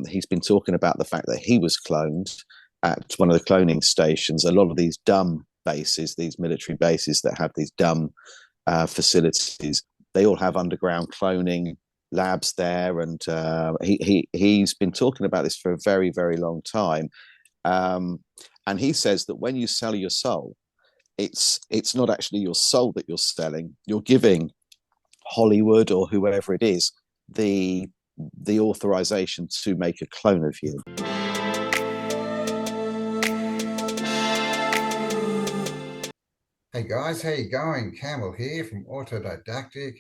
He's been talking about the fact that he was cloned at one of the cloning stations. A lot of these dumb bases, these military bases that have these dumb facilities, they all have underground cloning labs there, and he's been talking about this for a very, very long time. Um, and he says that when you sell your soul, it's not actually your soul that you're selling. You're giving Hollywood or whoever it is the authorization to make a clone of you. Hey guys, how you going? Campbell here from Autodidactic,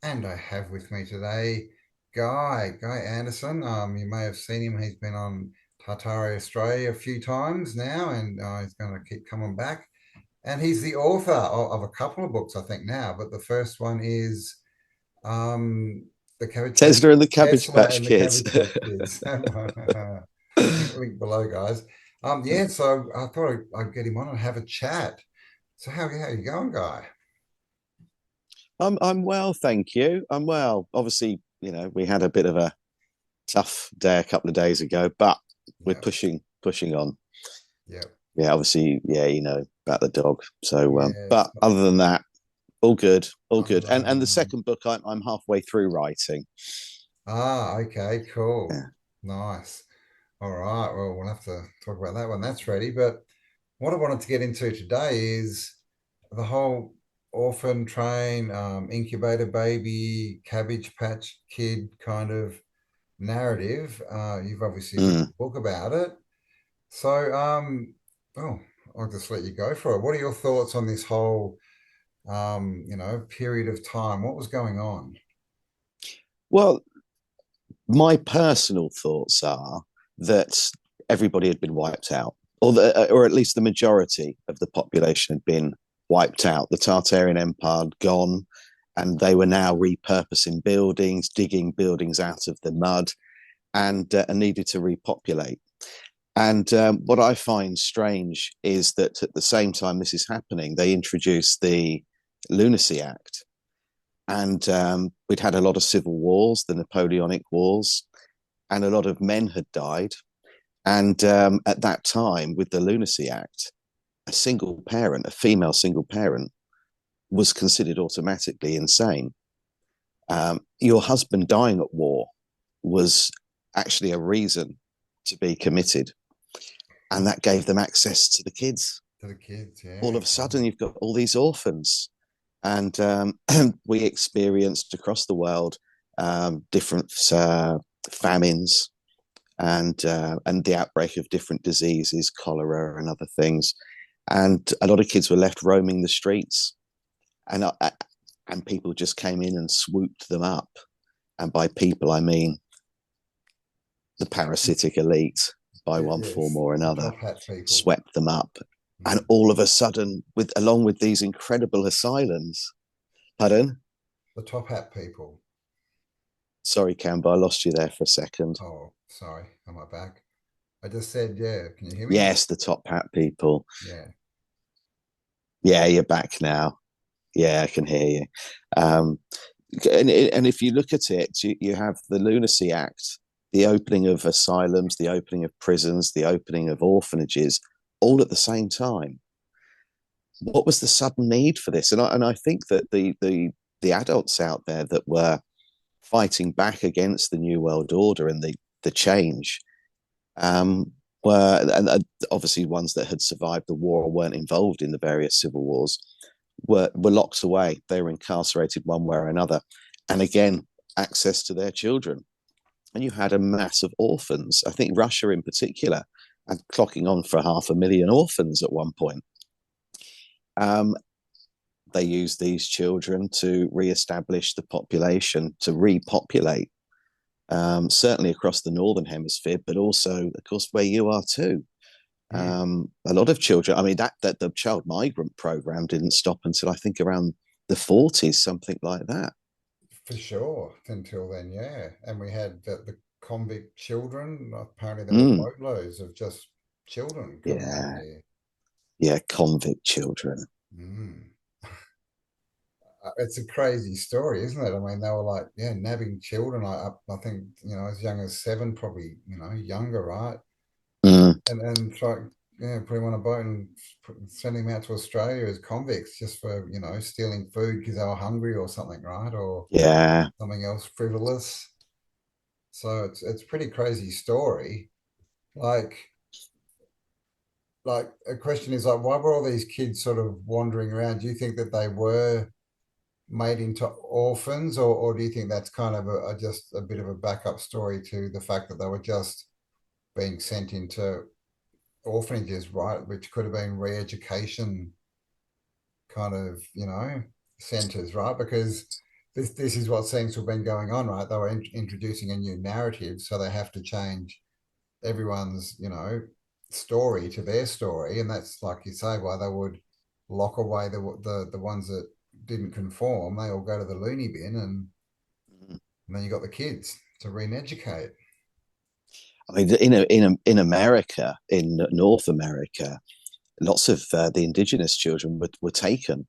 and I have with me today Guy Anderson. You may have seen him. He's been on Tartaria Australia a few times now, and he's going to keep coming back. And he's the author of a couple of books, I think now. But the first one is um, the Cabbage Patch Tesla and the Cabbage Tesla Patch and the Kids. Cabbage Patch Kids. Link below, guys. Yeah. So I thought I'd get him on and have a chat. So how you going, Guy? I'm well, thank you. I'm well. Obviously, we had a bit of a tough day a couple of days ago, but we're Yeah, pushing on. yeah, Yeah, obviously, yeah, about the dog. So, yeah. but other than that, all good, all good. And the Um, second book, I'm halfway through writing. okay, cool. Yeah. Nice. All right. Well, we'll have to talk about that when that's ready. But what I wanted to get into today is the whole orphan train, incubator baby, cabbage patch kid kind of narrative. You've obviously written Mm. a book about it. So, oh, I'll just let you go for it. What are your thoughts on this whole period of time? What was going on? Well, my personal thoughts are that everybody had been wiped out, or at least the majority of the population had been wiped out. The Tartarian Empire had gone, and they were now repurposing buildings, digging buildings out of the mud, and needed to repopulate. And what I find strange is that at the same time this is happening, they introduced the Lunacy Act, and we'd had a lot of civil wars, the Napoleonic Wars, and a lot of men had died. And at that time, with the Lunacy Act, a single parent, a female single parent, was considered automatically insane. Your husband dying at war was actually a reason to be committed, and that gave them access to the kids. To the kids, All yeah. of a sudden, you've got all these orphans, and we experienced across the world different famines and the outbreak of different diseases, cholera and other things, and a lot of kids were left roaming the streets, and and people just came in and swooped them up, and by people I mean the parasitic elite, by one form Yes, or the another, top hat people. swept them up, and Mm. all of a sudden, with along with these incredible asylums, pardon. The top hat people. Sorry, Campbell, I lost you there for a second. Oh, sorry, am I back? I just said, yeah. Can you hear me? Yes, the top hat people. Yeah. Yeah, you're back now. Yeah, I can hear you. Um, and if you look at it, you have the Lunacy Act, the opening of asylums, the opening of prisons, the opening of orphanages, all at the same time. What was the sudden need for this? And I think that the adults out there that were fighting back against the New World Order and the change um, were, and obviously ones that had survived the war or weren't involved in the various civil wars, were locked away. They were incarcerated one way or another. And again, access to their children. And you had a mass of orphans. I think Russia in particular, and clocking on for 500,000 orphans at one point. Um, they used these children to re-establish the population, to repopulate, certainly across the northern hemisphere, but also, of course, where you are too. Mm, A lot of children. I mean, that the child migrant program didn't stop until I think around the 40s, something like that. for sure. Until then, yeah. And we had the convict children. Apparently, there were Mm, boatloads of just children coming over yeah, here. yeah, convict children. Mm. It's a crazy story, isn't it? I mean, they were like, yeah, nabbing children. I think, as young as 7, probably, younger, right? Mm, And try, yeah, put him on a boat and send him out to Australia as convicts just for, stealing food because they were hungry or something, right? Or yeah. something else frivolous. So it's a pretty crazy story. Like, a question is like, why were all these kids sort of wandering around? Do you think that they were made into orphans, or do you think that's kind of just a bit of a backup story to the fact that they were just being sent into orphanages, right? Which could have been re-education kind of, centers, right? Because this is what seems to have been going on, right? They were introducing a new narrative, so they have to change everyone's, story to their story, and that's like you say, why they would lock away the ones that didn't conform. They all go to the loony bin, and then you got the kids to re-educate. I mean, in America, in North America, lots of the indigenous children were taken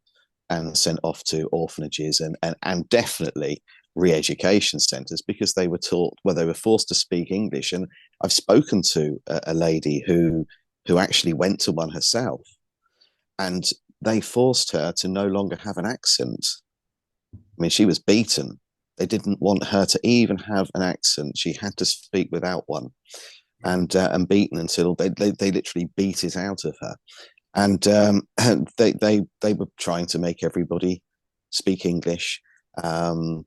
and sent off to orphanages and definitely re-education centres because they were taught, well, they were forced to speak English. And I've spoken to a lady who actually went to one herself, and they forced her to no longer have an accent. I mean, she was beaten. They didn't want her to even have an accent. She had to speak without one, and beaten until they literally beat it out of her. And they were trying to make everybody speak English, um,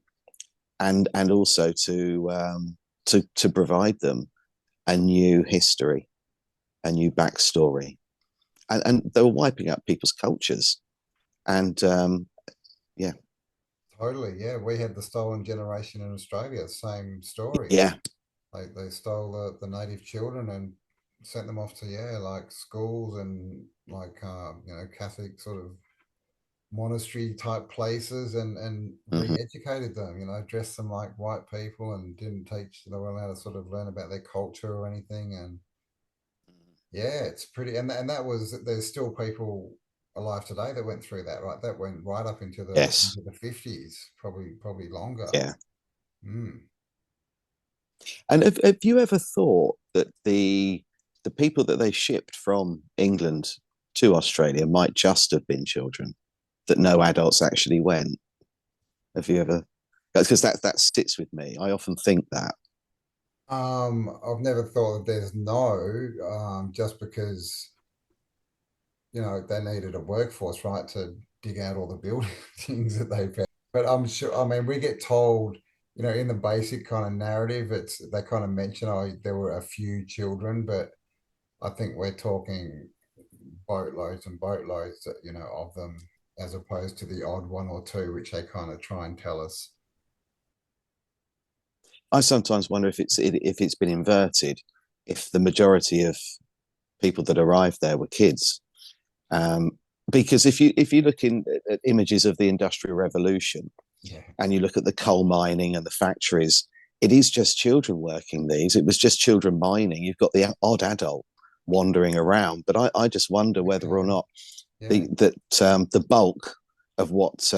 and also to provide them a new history, a new backstory, and they were wiping out people's cultures. And yeah, Totally, yeah. We had the stolen generation in Australia, same story. yeah, They stole the native children and sent them off to, yeah, like schools and like Catholic sort of monastery type places, and mm-hmm. re-educated them, dressed them like white people and didn't teach, they weren't allowed to sort of learn about their culture or anything. And yeah, it's pretty, and that was, there's still people alive today that went through that, right? That went right up into Yes, the 50s, probably longer. yeah. Mm. And have you ever thought that the people that they shipped from England to Australia might just have been children, that no adults actually went? Have you ever? Because that sits with me. I often think that. I've never thought that there's no, just because, they needed a workforce, right, to dig out all the buildings that they found. But I'm sure, I mean, we get told, in the basic kind of narrative, they kind of mention, oh, there were a few children, but I think we're talking boatloads and boatloads, of them, as opposed to the odd one or two, which they kind of try and tell us. I sometimes wonder if it's been inverted, if the majority of people that arrived there were kids. Um, because if you look at images of the Industrial Revolution Yeah, and you look at the coal mining and the factories, it is just children working these. It was just children mining. You've got the odd adult wandering around, but I just wonder whether or okay, not yeah, the bulk of what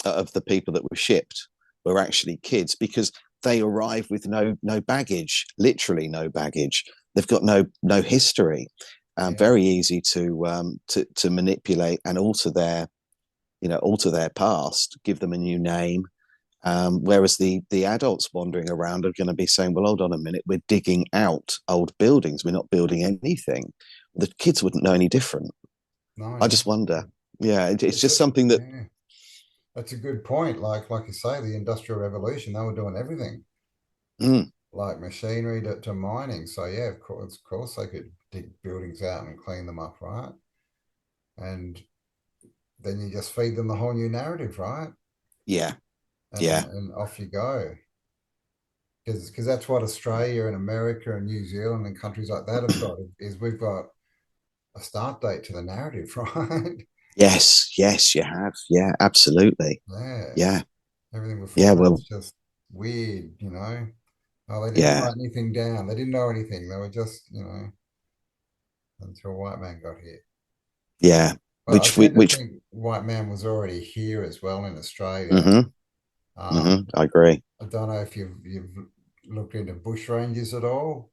of the people that were shipped were actually kids, because they arrive with no baggage, literally no baggage. They've got no history. yeah, Very easy to manipulate and alter their past, give them a new name. Whereas the adults wandering around are going to be saying, "Well, hold on a minute, we're digging out old buildings. We're not building anything." The kids wouldn't know any different. no, I just wonder. exactly. Yeah, it's It's just just, something that. yeah. That's a good point. Like you say, the Industrial Revolution, they were doing everything, Mm, like machinery to mining. So yeah, of course, they could dig buildings out and clean them up, right? And then you just feed them the whole new narrative, right? yeah, And yeah, and off you go. Because that's what Australia and America and New Zealand and countries like that have got, is we've got a start date to the narrative, right? yes, yes, you have. Yeah, absolutely. Yeah. Yeah, Everything yeah. before Well, that's just weird. Oh, they didn't yeah, write anything down. They didn't know anything. They were just, until a white man got here. yeah. But I tend to which. think white man was already here as well in Australia. Hmm. Um, I agree. I don't know if you've looked into bush rangers at all,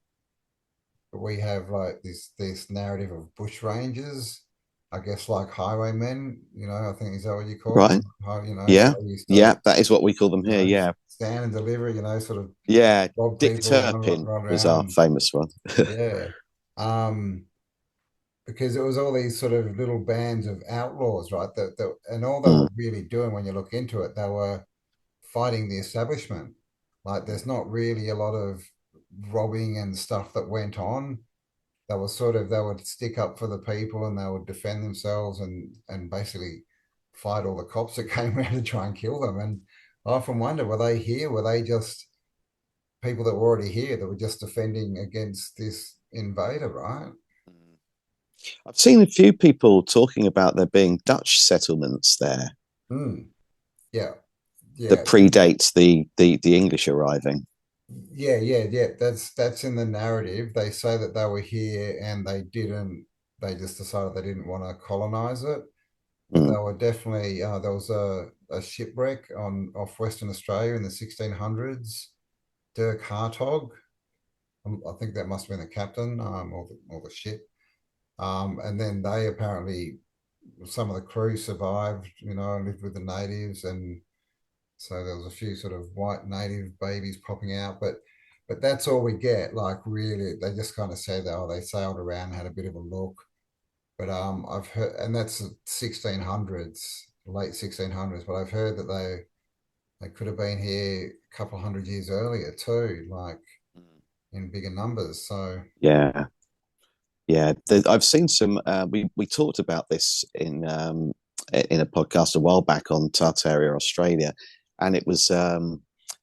but we have like this narrative of bush rangers, I guess like highwaymen, I think is that what you call Right. them? So Yeah. they used to, Yeah. That is what we call them here. Yeah. stand and deliver, sort of Yeah. rob Dick people, Turpin run was around our and famous one. yeah. Um, because it was all these sort of little bands of outlaws, right? And all they Mm. were really doing when you look into it, they were fighting the establishment. Like there's not really a lot of robbing and stuff that went on. They would stick up for the people and they would defend themselves and basically fight all the cops that came around to try and kill them. And I often wonder, were they here? Were they just people that were already here that were just defending against this invader, right? I've seen a few people talking about there being Dutch settlements there Mm, yeah, that yeah. predates the English arriving. Yeah. That's in the narrative. They say that they were here and they didn't. They just decided they didn't want to colonize it. But they Mm. were definitely. There was a shipwreck on off Western Australia in the 1600s. Dirk Hartog. I think that must have been the captain, or the ship. And then they apparently some of the crew survived. And lived with the natives and so there was a few sort of white native babies popping out, but that's all we get. Like really, they just kind of say that they sailed around, had a bit of a look. But I've heard, and that's the 1600s, late 1600s. But I've heard that they could have been here a couple of hundred years earlier too, like in bigger numbers. So Yeah. Yeah, I've seen some. We talked about this in a podcast a while back on Tartaria, Australia, and it was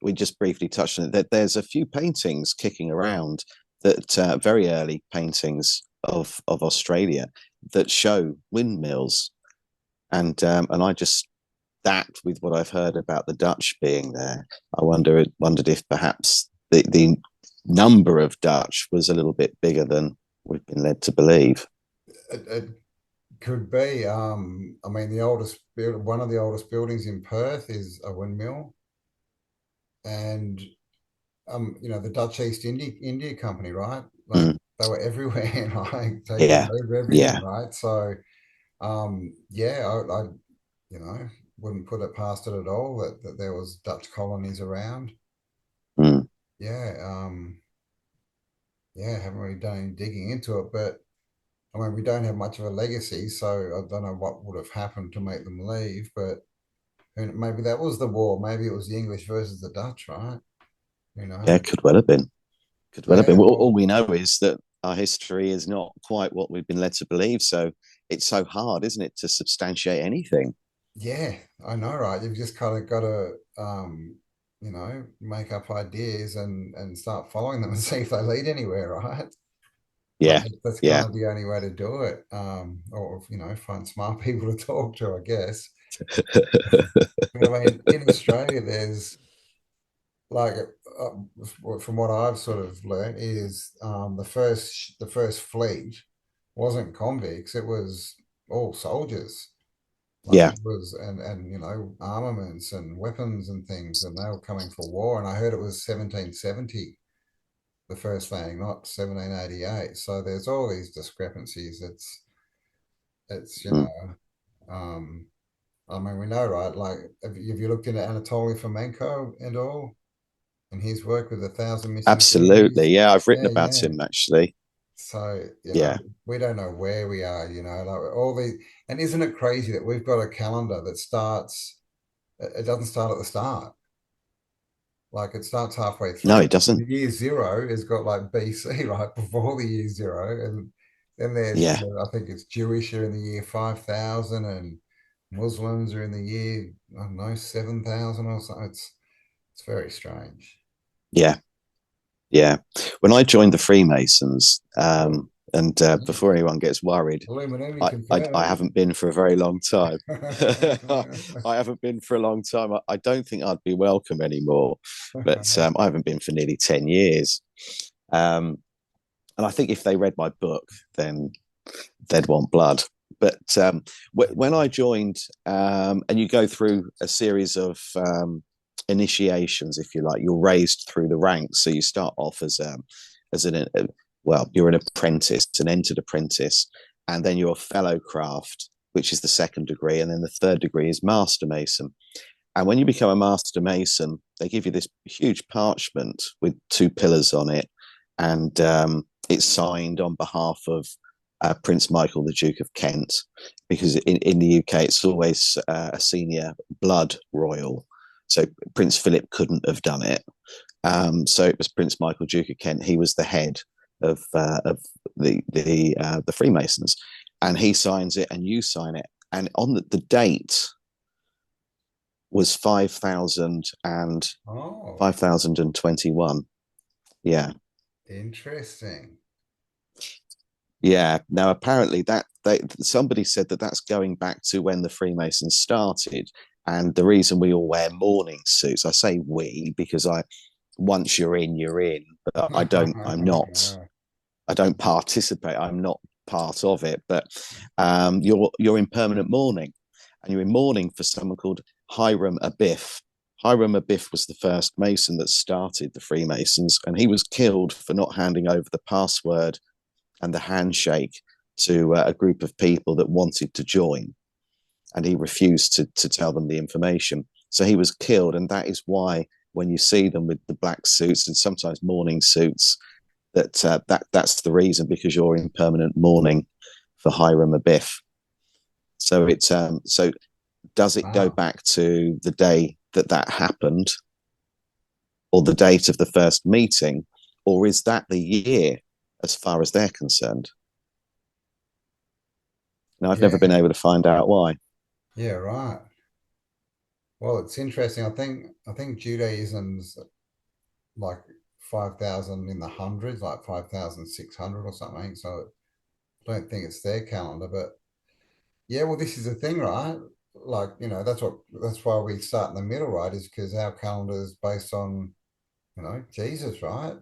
we just briefly touched on it that there's a few paintings kicking around that very early paintings of Australia that show windmills, and I just that with what I've heard about the Dutch being there, I wondered if perhaps the number of Dutch was a little bit bigger than we've been led to believe. it could be. I mean, one of the oldest buildings in Perth is a windmill, and the Dutch East India Company, right? Like Mm. they were everywhere, like taking Yeah, over everything, yeah, right? So, yeah, I wouldn't put it past it at all that there was Dutch colonies around. mm. Yeah, yeah, haven't really done any digging into it, but I mean, we don't have much of a legacy, so I don't know what would have happened to make them leave, but maybe that was the war. Maybe it was the English versus the Dutch, right? Who Yeah. knows? Could well have been. Could well have been. Yeah, All well, we know is that our history is not quite what we've been led to believe. So it's so hard, isn't it, to substantiate anything? yeah, I know, right? You've just kind of got to, make up ideas and start following them and see if they lead anywhere, right? Like Yeah, that's kind yeah, of the only way to do it. Or find smart people to talk to, I guess. But I mean, in Australia, there's like, from what I've sort of learned, is the first fleet wasn't convicts; it was all soldiers. Like yeah, it was, and armaments and weapons and things, and they were coming for war. And I heard it was 1770 the first landing, not 1788. So there's all these discrepancies. It's mm. um, I mean, we know, right? Like, have you looked into Anatoly Fomenko and all, and his work with 1,000 missing Absolutely. babies? Yeah, I've written Yeah, about yeah. him actually. So, Yeah, we don't know where we are, like all the, and isn't it crazy that we've got a calendar that starts, it doesn't start at the start. Like it starts halfway no, through. it doesn't. The year zero has got like BC, right before the year zero. And then there's, Yeah, I think it's Jewish are in the year 5,000 and Muslims are in the year, I don't know, 7,000 or something. It's very strange. yeah, yeah. When I joined the Freemasons, Oh, and before anyone gets worried, Illuminati I confirmed. haven't been for a very long time. I haven't been for a long time. I don't think I'd be welcome anymore, but I haven't been for nearly 10 years. Um, and I think if they read my book, then they'd want blood. But when I joined, and you go through a series of initiations, if you like, you're raised through the ranks. So you start off as an well, you're an apprentice, an entered apprentice, and then you're a fellow craft, which is the second degree, and then the third degree is master mason. And when you become a master mason, they give you this huge parchment with two pillars on it, and it's signed on behalf of Prince Michael, the Duke of Kent, because in the UK it's always a senior blood royal. So Prince Philip couldn't have done it. So it was Prince Michael, Duke of Kent. He was the head of the Freemasons, and he signs it, and you sign it. And on the date was 5,000 and Oh, 5,021. Yeah. interesting. Yeah. Now, apparently, somebody said that that's going back to when the Freemasons started. And the reason we all wear mourning suits, I say we because once you're in, you're in. But I don't participate. I'm not part of it. But you're in permanent mourning, and you're in mourning for someone called Hiram Abiff. Hiram Abiff was the first Mason that started the Freemasons, and he was killed for not handing over the password and the handshake to a group of people that wanted to join, and he refused to tell them the information. So he was killed, and that is why when you see them with the black suits and sometimes mourning suits, that's the reason, because you're in permanent mourning for Hiram Abiff. So so does it go Wow. back to the day that happened, or the date of the first meeting, or is that the year as far as they're concerned? Now, I've never been Yeah. able to find out why. Yeah, right. Well, it's interesting. I think Judaism's like 5,000 in the hundreds, like 5,600 or something. So I don't think it's their calendar, but yeah, well, this is the thing, right? Like, that's why we start in the middle, right? Is because our calendar is based on, Jesus, right?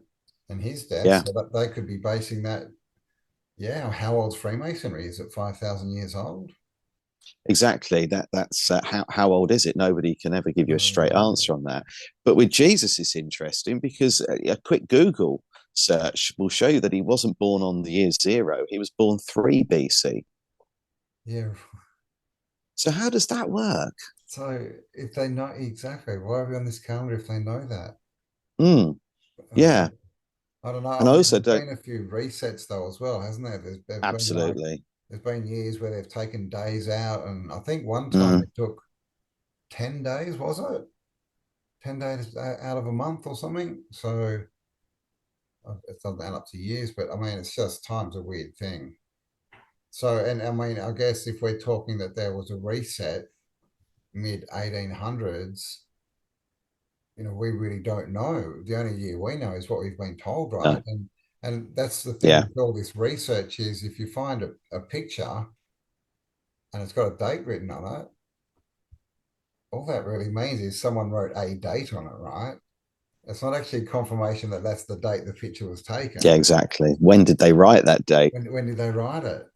And his death. Yeah, So that they could be basing that. Yeah, how old's Freemasonry? Is it 5,000 years old? exactly. That's how old is it? Nobody can ever give you a straight Uh, answer on that. But with Jesus, it's interesting because a quick Google search will show you that he wasn't born on the year zero. He was born 3 BC. yeah. So how does that work? So if they know exactly, why are we on this calendar if they know that? Mm, Uh, yeah, I don't know. and I I mean, also there's don't. been a few resets though as well, hasn't there? There's been like Absolutely. there's been years where they've taken days out, and I think one time Mm, it took 10 days, was it? 10 days out of a month or something. So it doesn't add up to years, but I mean, it's just time's a weird thing. So, and I mean, I guess if we're talking that there was a reset mid 1800s, we really don't know. The only year we know is what we've been told, right? no, And that's the thing yeah, with all this research is if you find a picture and it's got a date written on it, all that really means is someone wrote a date on it, right? It's not actually confirmation that that's the date the picture was yeah, taken. exactly. When did they write that date? When did they write it?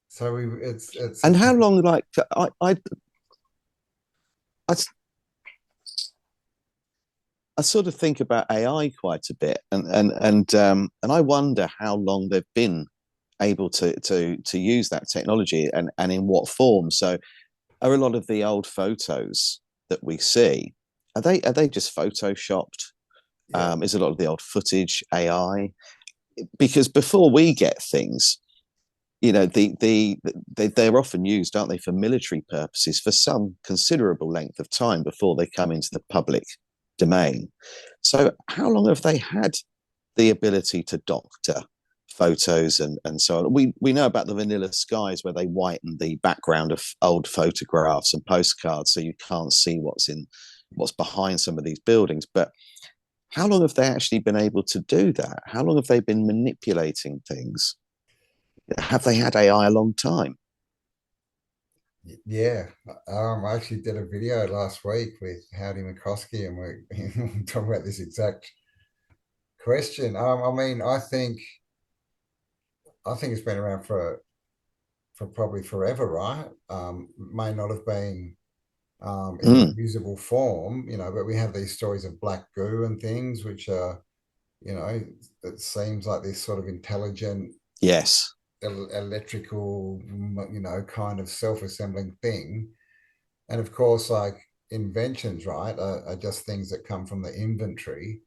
So And how long? Like I, I sort of think about AI quite a bit, and I wonder how long they've been able to use that technology, and in what form. So, are a lot of the old photos that we see, are they just photoshopped? yeah, Is a lot of the old footage AI? Because before we get things, they're often used, aren't they, for military purposes for some considerable length of time before they come into the public domain. So how long have they had the ability to doctor photos and so on? We know about the vanilla skies where they whiten the background of old photographs and postcards so you can't see what's behind some of these buildings. But how long have they actually been able to do that? How long have they been manipulating things? Have they had AI a long time? yeah. I actually did a video last week with Howdy McCoskey, and we're talking about this exact question. I mean, I think it's been around for for probably forever, right? May not have been in a Mm. usable form, but we have these stories of black goo and things, which are, it seems like this sort of intelligent Yes. electrical, kind of self-assembling thing. And of course, like inventions, right, are just things that come from the inventory,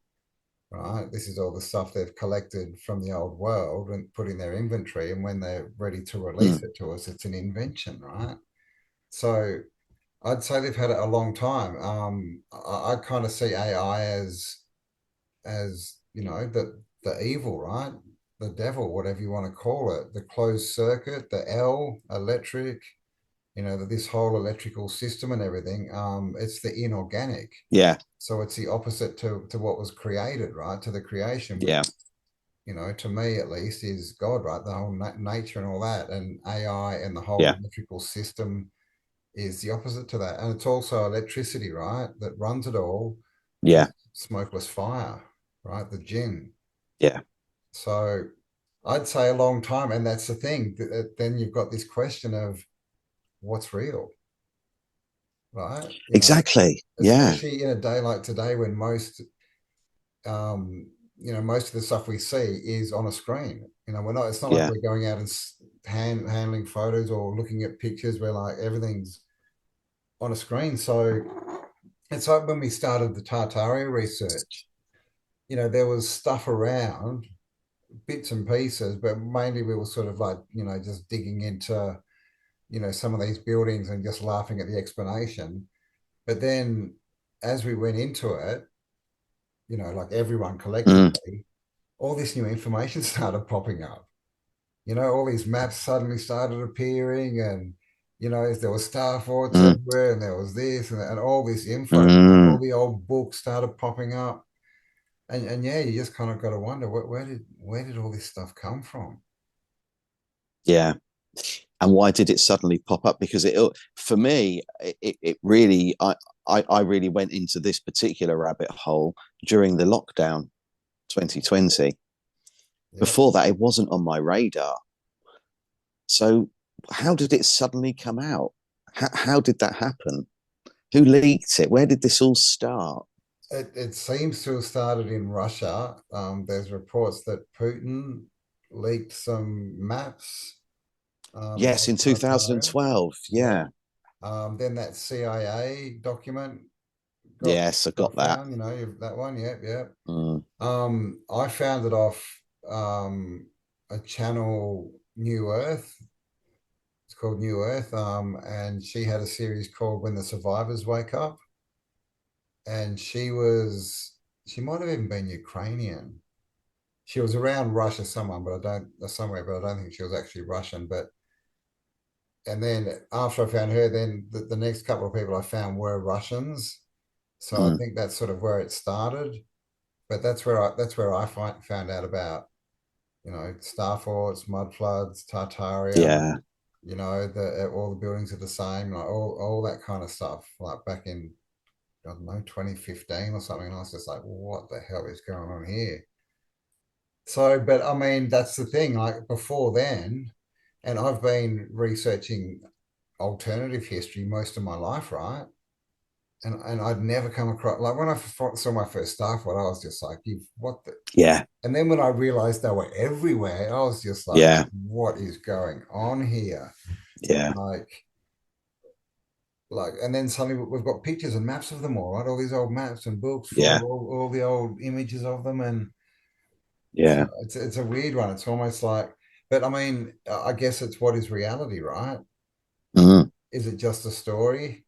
right? This is all the stuff they've collected from the old world and put in their inventory. And when they're ready to release Mm. it to us, it's an invention, right? So I'd say they've had it a long time. I kind of see AI as the evil, right? The devil, whatever you want to call it, the closed circuit, the L, electric, this whole electrical system and everything. It's the inorganic. Yeah. So it's the opposite to what was created, right? To the creation, which, Yeah. to me at least, is God, right? The whole nature and all that, and AI and the whole Yeah. electrical system is the opposite to that. And it's also electricity, right? That runs it all, Yeah. just smokeless fire, right? The gin. Yeah. So I'd say a long time. And that's the thing. Then you've got this question of what's real, right? Exactly. Yeah. Especially in a day like today when um, most of the stuff we see is on a screen. It's not like Yeah. we're going out and handling photos or looking at pictures where like everything's on a screen. So it's like when we started the Tartaria research, there was stuff around, bits and pieces, but mainly we were sort of like, just digging into, some of these buildings and just laughing at the explanation. But then as we went into it, like everyone Mm. collectively, all this new information started popping up. All these maps suddenly started appearing, and there was star forts Mm. everywhere, and there was this and all this info. All Mm. the old books started popping up, and yeah, you just kind of got to wonder where did all this stuff come from? Yeah. And why did it suddenly pop up? Because for me, it really, I really went into this particular rabbit hole during the lockdown 2020. Yeah, Before that, it wasn't on my radar. So how did it suddenly come out? How did that happen? Who leaked it? Where did this all start? it seems to have started in Russia. There's reports that Putin leaked some maps Yes, of in Tartaria. 2012. Yeah. Yeah. Then that CIA document got Yes, I got got that. found. That one. Yep, yep. Mm. I found it off a channel, New Earth. It's called New Earth. And she had a series called When the Survivors Wake Up, and she might have even been Ukrainian. She was around Russia somewhere, but I don't think she was actually Russian. But and then after I found her, then the next couple of people I found were Russians. So I Mm. think that's sort of where it started. But that's where I found out about star forts, mud floods, Tartaria. Yeah. The all the buildings are the same, like all that kind of stuff. Like back in I don't know 2015 or something. And I was just like, what the hell is going on here? So, but I mean, that's the thing. Like before then, and I've been researching alternative history most of my life, right? And I'd never come across like when I saw my first Starflight, I was just like, "You what the?" Yeah. And then when I realized they were everywhere, I was just like, Yeah. "What is going on here?" Yeah. Like, and then suddenly we've got pictures and maps of them all, right? All these old maps and books full of Yeah. all the old images of them, and so Yeah. it's a weird one. It's almost like, but I mean, I guess it's what is reality, right? Mm. Is it just a story?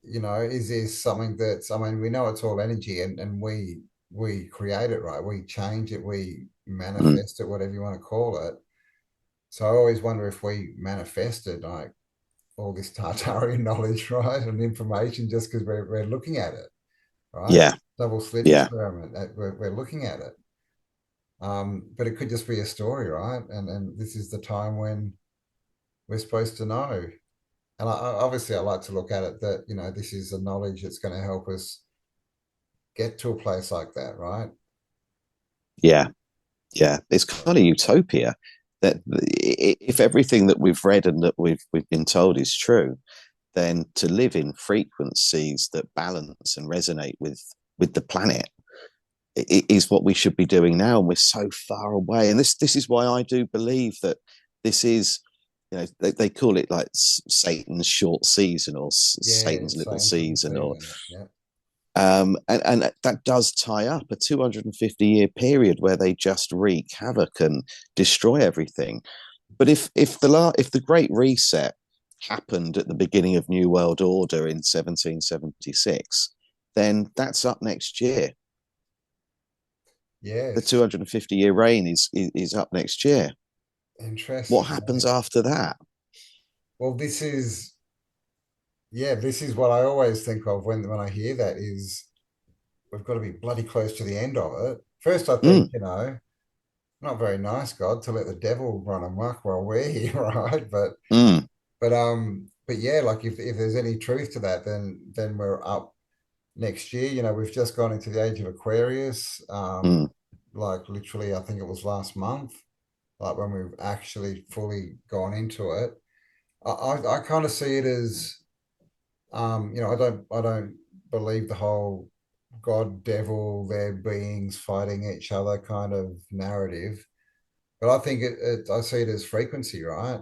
Is this something that's, I mean, we know it's all energy, and we create it, right? We change it, we Mm. manifest it, whatever you want to call it. So I always wonder if we manifested like all this Tartarian knowledge, right? And information just because we're looking at it, right? Yeah. Double slit Yeah. experiment. We're looking at it. But it could just be a story, right? And this is the time when we're supposed to know. And obviously, I like to look at it that, this is the knowledge that's going to help us get to a place like that, right? Yeah. Yeah. It's kind of utopia. that if everything that we've read and that we've been told is true, then to live in frequencies that balance and resonate with the planet is what we should be doing now, and we're so far away. And this is why I do believe that this is, they call it like Satan's short season, or Yeah, Satan's little Satan's little season, or season. Yeah. and that does tie up a 250-year period where they just wreak havoc and destroy everything. But if the Great Reset happened at the beginning of New World Order in 1776, then that's up next year. The Yes. 250-year reign is up next year. What Interesting. happens after that? Well, this is what I always think of when I hear that is we've got to be bloody close to the end of it. First, I think, Mm, not very nice, God, to let the devil run amok while we're here, right? mm, But yeah, like if there's any truth to that, then we're up next year. We've just gone into the age of Aquarius. mm, Like literally, I think it was last month, like when we've actually fully gone into it. I kind of see it as I don't believe the whole God devil, their beings fighting each other kind of narrative. But I think I see it as frequency, right?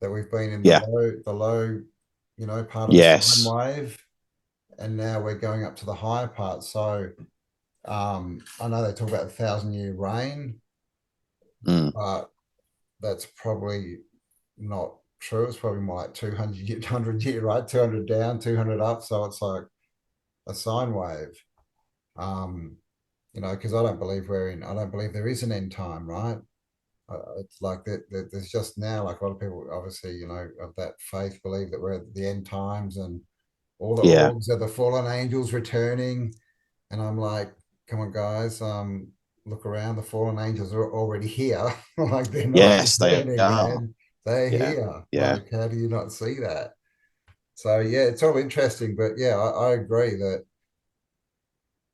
That we've been in yeah. the low, part of the sine Yes. wave, and now we're going up to the higher part. So I know they talk about 1,000-year reign, Mm, but that's probably not true. It's probably more like 200 year, right? 200 down, 200 up. So it's like a sine wave. Um, because I don't believe there is an end time, right? It's like that, there's just now, like a lot of people, obviously, of that faith believe that we're at the end times and all the yeah. orbs are the fallen angels returning. And I'm like, come on, guys, look around. The fallen angels are already here. Like they're not Yes, they returning, are. man. They're Yeah. here. Yeah. Like, how do you not see that? So yeah, it's all interesting. But yeah, I agree that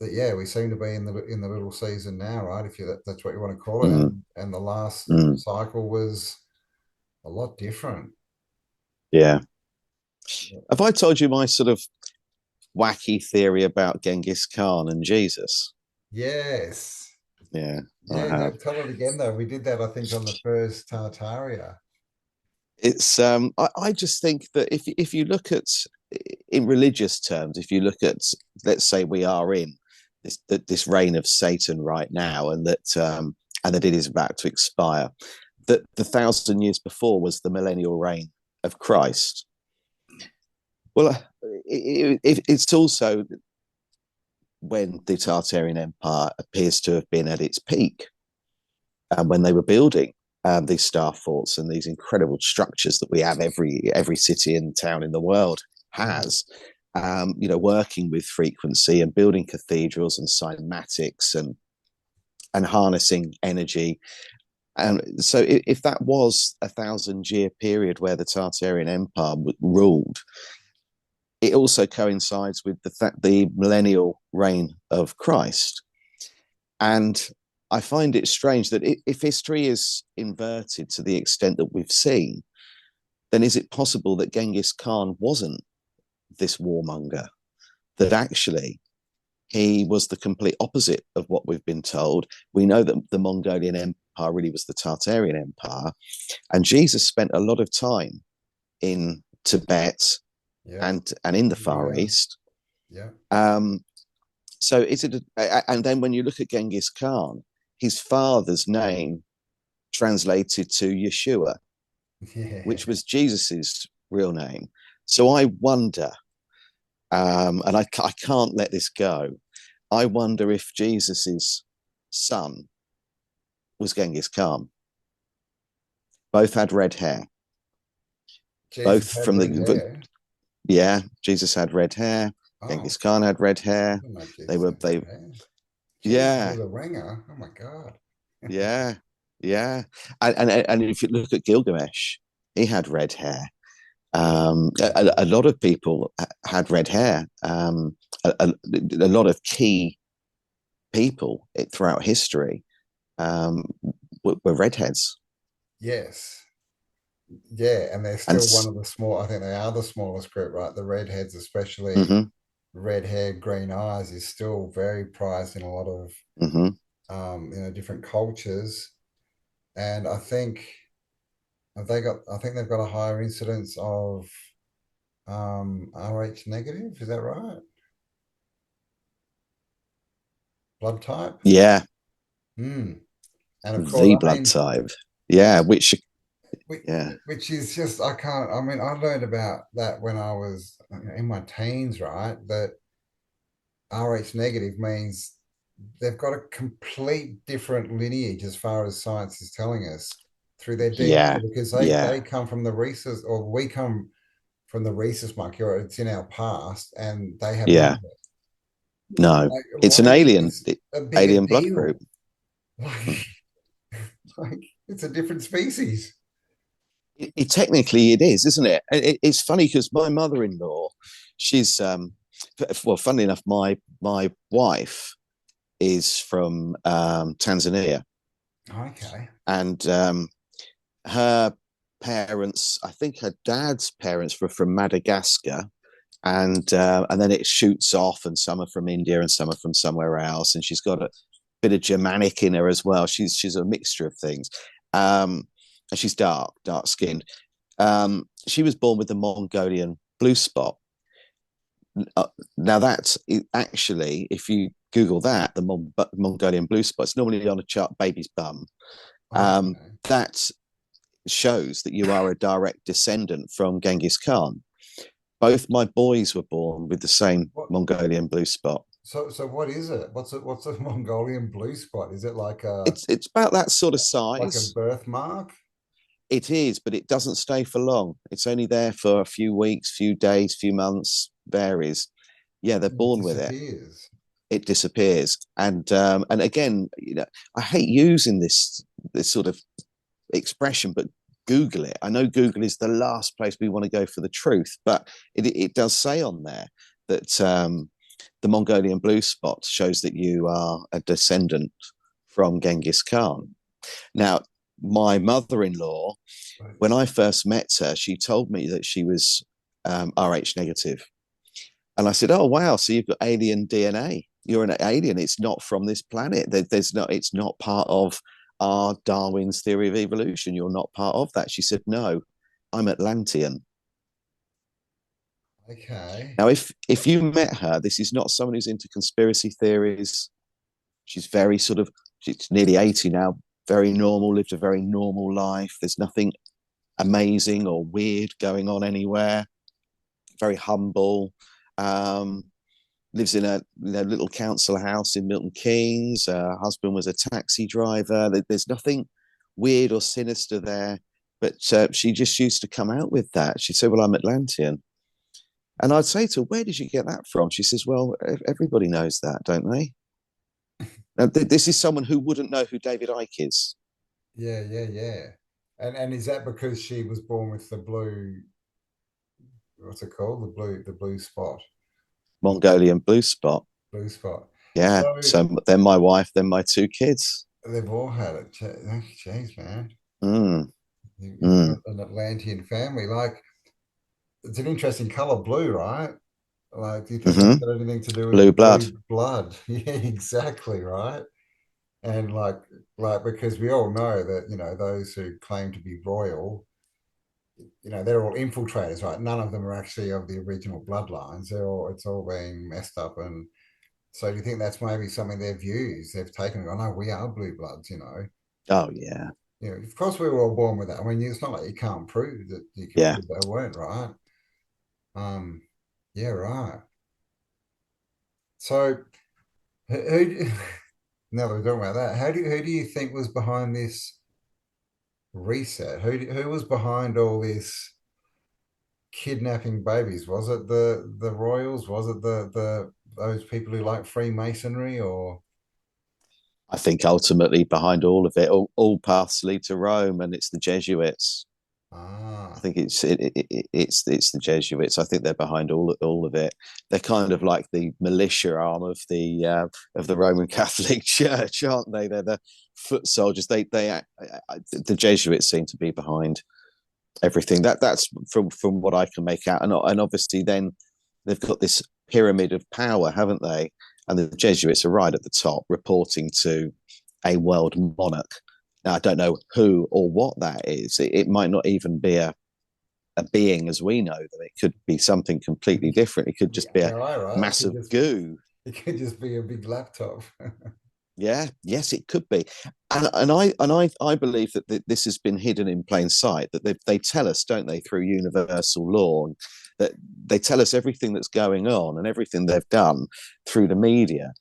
yeah, we seem to be in the little season now, right? If that's what you want to call it, Mm, and the last mm, cycle was a lot different. yeah. Have I told you my sort of wacky theory about Genghis Khan and Jesus? Yes, Yeah, I yeah. No, have. tell it again though. We did that, I think, on the first Tartaria. It's I just think that if you look at, in religious terms, if you look at, let's say we are in this reign of Satan right now, and that it is about to expire, that the 1,000 years before was the millennial reign of Christ. Well, it's also when the Tartarian Empire appears to have been at its peak, and when they were building these star forts and these incredible structures that we have every city and town in the world Mm. has. Working with frequency and building cathedrals and cymatics and harnessing energy. And so, if that was a 1,000-year period where the Tartarian Empire ruled, it also coincides with the millennial reign of Christ. And I find it strange that if history is inverted to the extent that we've seen, then is it possible that Genghis Khan wasn't this warmonger? That actually he was the complete opposite of what we've been told. We know that the Mongolian Empire really was the Tartarian Empire, and Jesus spent a lot of time in Tibet Yeah, and in the Far yeah, East. yeah, Um, so is it? And then when you look at Genghis Khan, his father's name translated to Yeshua, which yeah. was Jesus's real name. So I wonder, and I can't let this go. I wonder if Jesus's son was Genghis Khan. Both had red hair. Jesus Both had from red the hair. yeah. Jesus had red hair. Oh, Genghis Khan had red I hair. didn't know They Jesus were had red they hair. Jesus yeah was a ringer. Oh my God. yeah yeah. And if you look at Gilgamesh, he had red hair. A lot of people had red hair. A lot of key people throughout history were redheads. Yes. Yeah, and they're And still one of the small. I think they are the smallest group, right? The redheads, especially hmm red hair, green eyes, is still very prized in a lot of hmm different cultures. And I think have they got. I think they've got a higher incidence of Rh negative. Is that right? Blood type. yeah, Hmm. And of the course, I blood mean, type. Yeah, which which, yeah, which is just I can't. I mean, I learned about that when I was in my teens, right? That Rh negative means they've got a complete different lineage as far as science is telling us through their yeah, DNA because yeah, they come from the rhesus or we come from the rhesus monkey or it's in our past and they have none yeah. of it. No, Like it's an why alien, it's a bigger alien blood group. deal? Like, like it's a different species. Technically, it is, isn't it? It's funny because my mother-in-law, she's well, funnily enough, my wife is from Tanzania, Okay. and her parents, I think her dad's parents were from Madagascar, and then it shoots off, and some are from India and some are from somewhere else, and she's got a bit of Germanic in her as well. She's a mixture of things, and she's dark skinned. She was born with the Mongolian blue spot. Uh, Now that's actually, if you Google that, the Mongolian blue spot, it's normally on a chart baby's bum. Okay. That shows that you are a direct descendant from Genghis Khan. Both my boys were born with the same What Mongolian blue spot. so what is it? What's a Mongolian blue spot? Is it It's about that sort of like a size. birthmark? It is, but it doesn't stay for long. It's only there for a few weeks, few days, few months, varies. Yeah, they're And it born with it. disappears. It disappears, and again, I hate using this sort of expression, but Google it. I know Google is the last place we want to go for the truth, but it does say on there that the Mongolian blue spot shows that you are a descendant from Genghis Khan. Now, my mother-in-law, But when I first met her, she told me that she was Rh negative. And I said, "Oh wow! So you've got alien DNA. You're an alien. It's not from this planet. There's not. It's not part of our Darwin's theory of evolution. You're not part of that." She said, "No, I'm Atlantean." okay. Now, if you met her, this is not someone who's into conspiracy theories. She's very sort of. She's nearly 80 now. Very normal. Lived a very normal life. There's nothing amazing or weird going on anywhere. Very humble. Um, Lives in a little council house in Milton Keynes. Her husband was a taxi driver. There's nothing weird or sinister there, but she just used to come out with that. She'd say, "Well, I'm Atlantean," and I'd say to her, "Where did you get that from?" She says, "Well, everybody knows that, don't they?" Now, this is someone who wouldn't know who David Icke is. Yeah, yeah, yeah. And is that because she was born with the blue, what's it called? The blue spot. The Mongolian blue spot. blue spot. Yeah. So So then my wife, then my two kids. they've all had it. Jeez, man. Mm, You've got mm, an Atlantean family. Like it's an interesting color, blue, right? Like, do you think that's mm-hmm. got anything to do with Blue blood. blue blood? Yeah, exactly, right. And because we all know that those who claim to be royal, they're all infiltrators, right? None of them are actually of the original bloodlines. It's all being messed up. And so do you think that's maybe some of their views they've taken? Oh no, we are blue bloods. Oh yeah, Of course we were all born with that. I mean, it's not like you can't prove that you can yeah. prove they weren't, right? Um, yeah, right. So who now that we're talking about that, who do you think was behind this reset? Who was behind all this kidnapping babies? Was it the royals? Was it the those people who like Freemasonry or I think ultimately behind all of it, all paths lead to Rome, and it's the Jesuits. Ah, I think it's the Jesuits. I think they're behind all of it. They're kind of like the militia arm of the Roman Catholic Church, aren't they? They're the foot soldiers. The Jesuits seem to be behind everything. That's from what I can make out, and obviously then they've got this pyramid of power, haven't they? And the Jesuits are right at the top, reporting to a world monarch. Now I don't know who or what that is. It might not even be a being as we know them. It could be something completely different. It could the just be a AI, right? massive goo. It could just be a big laptop. Yeah, yes, it could be, and I believe that this has been hidden in plain sight. That they tell us, don't they, through universal law, that they tell us everything that's going on and everything they've done through the media.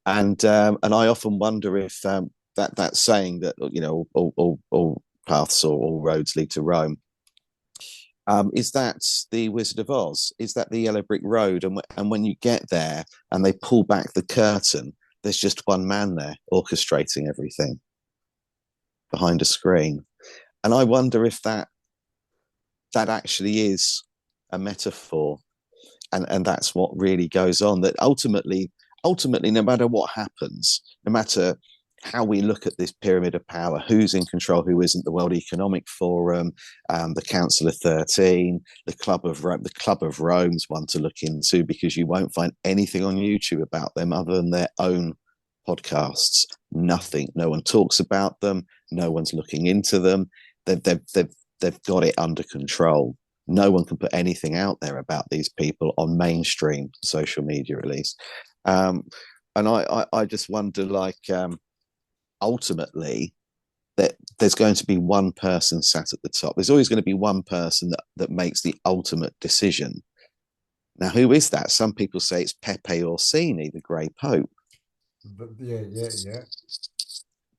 And I often wonder if that saying that all paths or all roads lead to Rome. Is that the Wizard of Oz? Is that the Yellow Brick Road? And when you get there and they pull back the curtain, there's just one man there orchestrating everything behind a screen. And I wonder if that actually is a metaphor, and that's what really goes on. That ultimately, no matter what happens, no matter how we look at this pyramid of power, who's in control, who isn't, the World Economic Forum, the Council of 13, the Club of Rome's one to look into, because you won't find anything on YouTube about them other than their own podcasts. Nothing. No one talks about them. No one's looking into them. They've got it under control. No one can put anything out there about these people on mainstream social media, at least. Um, and I just wonder, like, ultimately, that there's going to be one person sat at the top. There's always going to be one person that makes the ultimate decision. Now, who is that? Some people say it's Pepe Orsini, the Grey Pope. But yeah, yeah, yeah.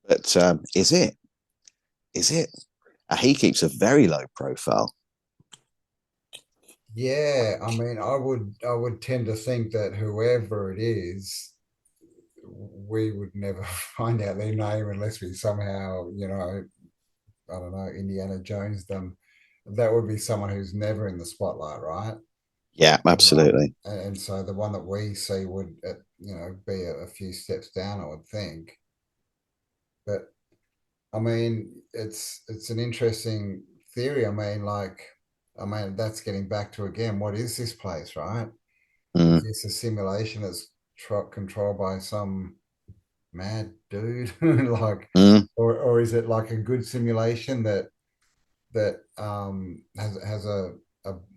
But is it? Is it? He keeps a very low profile. Yeah, I mean, I would tend to think that whoever it is, we would never find out their name unless we somehow, I don't know, Indiana Jones them. That would be someone who's never in the spotlight, right? Yeah, absolutely. And so the one that we see would, be a few steps down, I would think. But I mean, it's an interesting theory. I mean, that's getting back to again, what is this place, right? Is Mm, this a simulation that's controlled by some mad dude, like, mm, or is it like a good simulation that has a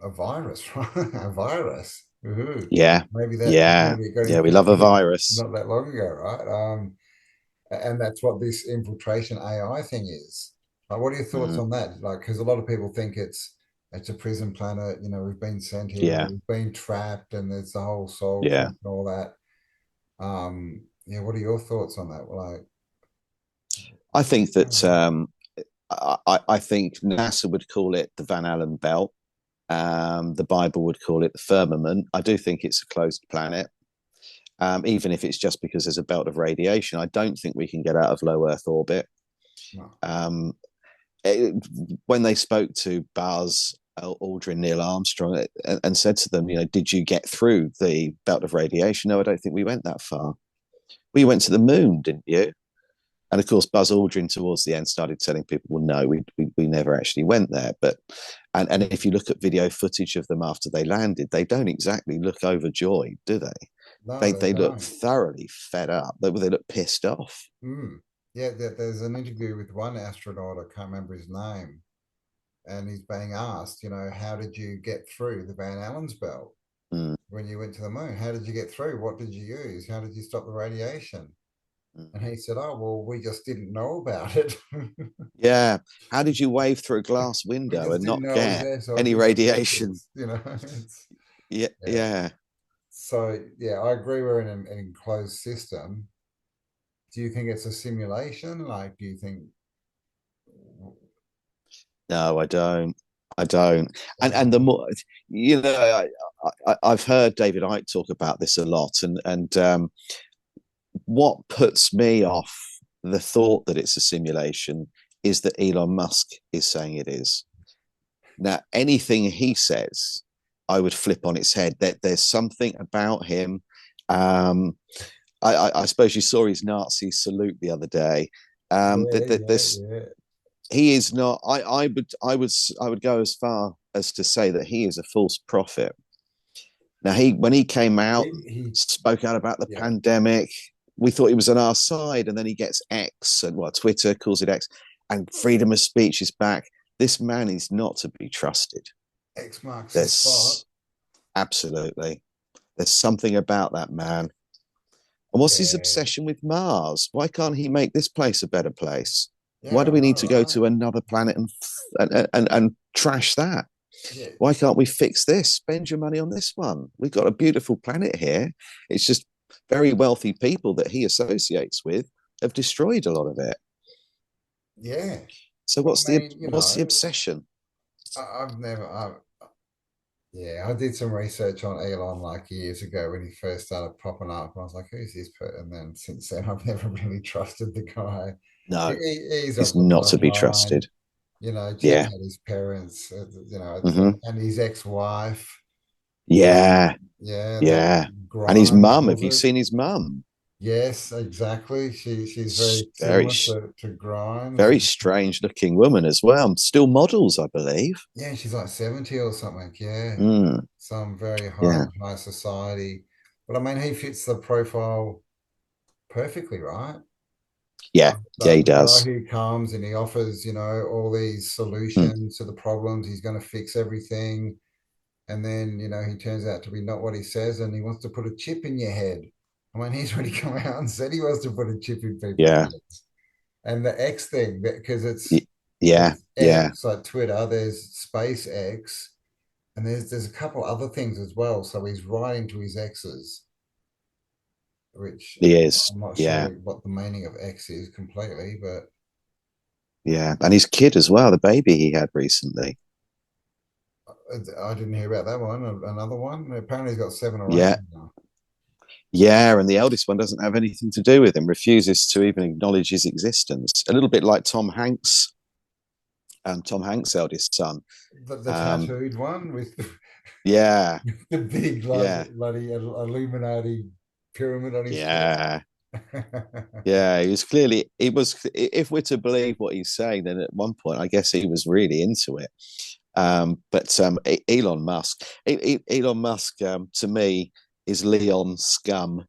virus, right? A virus. Ooh. yeah, Maybe that yeah, maybe it got yeah. We love a infected virus. not that long ago, right? And that's what this infiltration AI thing is. Like, what are your thoughts Mm, on that? Like, because a lot of people think it's a prison planet. We've been sent here, or yeah, we've been trapped, and there's the whole soul thing yeah. and all that. Yeah, what are your thoughts on that? Like, I think I don't that know. I think NASA would call it the Van Allen belt. The Bible would call it the firmament. I do think it's a closed planet, even if it's just because there's a belt of radiation. I don't think we can get out of low Earth orbit. No, Um, it, when they spoke to Buzz Aldrin, Neil Armstrong, and said to them, did you get through the belt of radiation? No, I don't think we went that far. We went to the moon, didn't you? And of course, Buzz Aldrin towards the end started telling people, well, no, we never actually went there. But and if you look at video footage of them after they landed, they don't exactly look overjoyed, do they? no, They they look don't. thoroughly fed up. They look pissed off. Mm. Yeah, there's an interview with one astronaut. I can't remember his name, and he's being asked, how did you get through the Van Allen's belt Mm, when you went to the moon? How did you get through? What did you use? How did you stop the radiation? mm. And he said, "Oh, well, we just didn't know about it. Yeah. How did you wave through a glass We window just and didn't not know it was get there, so it any didn't affect radiation? us." It's Yeah, yeah. yeah. So yeah, I agree. We're in an enclosed system. Do you think it's a simulation? Like, do you think? No, I don't. I don't. And the Uh, more, I've heard David Icke talk about this a lot, and what puts me off the thought that it's a simulation is that Elon Musk is saying it is. Now, anything he says, I would flip on its head. That there's something about him. Um, I suppose you saw his Nazi salute the other day. Yeah, yeah, This yeah. he is not. I would go as far as to say that he is a false prophet. Now, when he came out, He spoke out about the yeah, pandemic. We thought he was on our side, and then he gets X, and well, Twitter calls it X, and freedom of speech is back. This man is not to be trusted. X marks the spot. There's absolutely there's something about that man. And what's his Yeah, obsession with Mars? Why can't he make this place a better place? yeah, Why do I we know, need to go right? to another planet and trash that? Yeah, Why can't we fix this? Spend your money on this one. We've got a beautiful planet here. It's just very wealthy people that he associates with have destroyed a lot of it. yeah. So Well, I mean, what's the obsession? I've never, yeah, I did some research on Elon like years ago when he first started popping up. I was like, who's this person? And then since then, I've never really trusted the guy. No, He's of he's the not to be bloodline, trusted. check Yeah. out his parents, Hmm. and his ex-wife. Yeah. Yeah, the Yeah. And his Grimes mum, was have you it? seen his mum? Yes, exactly. She's very Very, similar to Grimes. very strange looking woman as well. Still models, I believe. Yeah, she's like 70 or something. Yeah. Mm, Some very high yeah. high society. But I mean he fits the profile perfectly, right? Yeah. Yeah, he The guy does. who comes and he offers, all these Mm, solutions to the problems, he's going to fix everything. And then, he turns out to be not what he says and he wants to put a chip in your head. I mean, he's already come out and said he wants to put a chip in people's yeah. heads. And the X thing, because Y- yeah. it's Yeah. X like Twitter, there's SpaceX, and there's a couple other things as well. So he's writing to his exes, which He is. I'm not Yeah. sure what the meaning of X is completely, but Yeah. And his kid as well, the baby he had recently. I didn't hear about that one. Another one. Apparently, he's got seven or eight Yeah. now. Yeah. And the eldest one doesn't have anything to do with him, refuses to even acknowledge his existence. A little bit like Tom Hanks' eldest son. The Um, tattooed one with yeah. the big Yeah. bloody Illuminati pyramid on his chest. Yeah. Yeah, he was clearly, he was, if we're to believe what he's saying, then at one point, I guess he was really into it. Elon Musk, Elon Musk, to me, is Leon scum.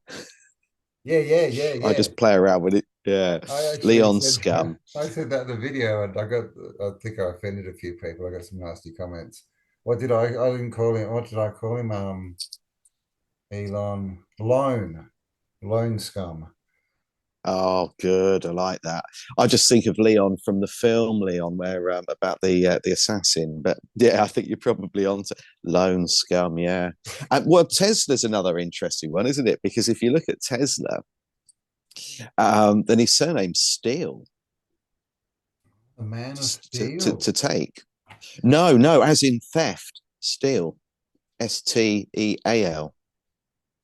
Yeah, yeah, yeah, I yeah. just play around with it. Yeah, I actually Leon said scum. I said that in the video, and I think I offended a few people. I got some nasty comments. What did I didn't call him. What did I call him? Elon Lone scum. Oh, good. I like that. I just think of Leon from the film Leon, where about the assassin. But yeah, I think you're probably on to lone scum. Yeah. Well, Tesla's another interesting one, isn't it? Because if you look at Tesla, then his surname's Steele A man of steel. to take. No, no, as in theft. Steele. Steal.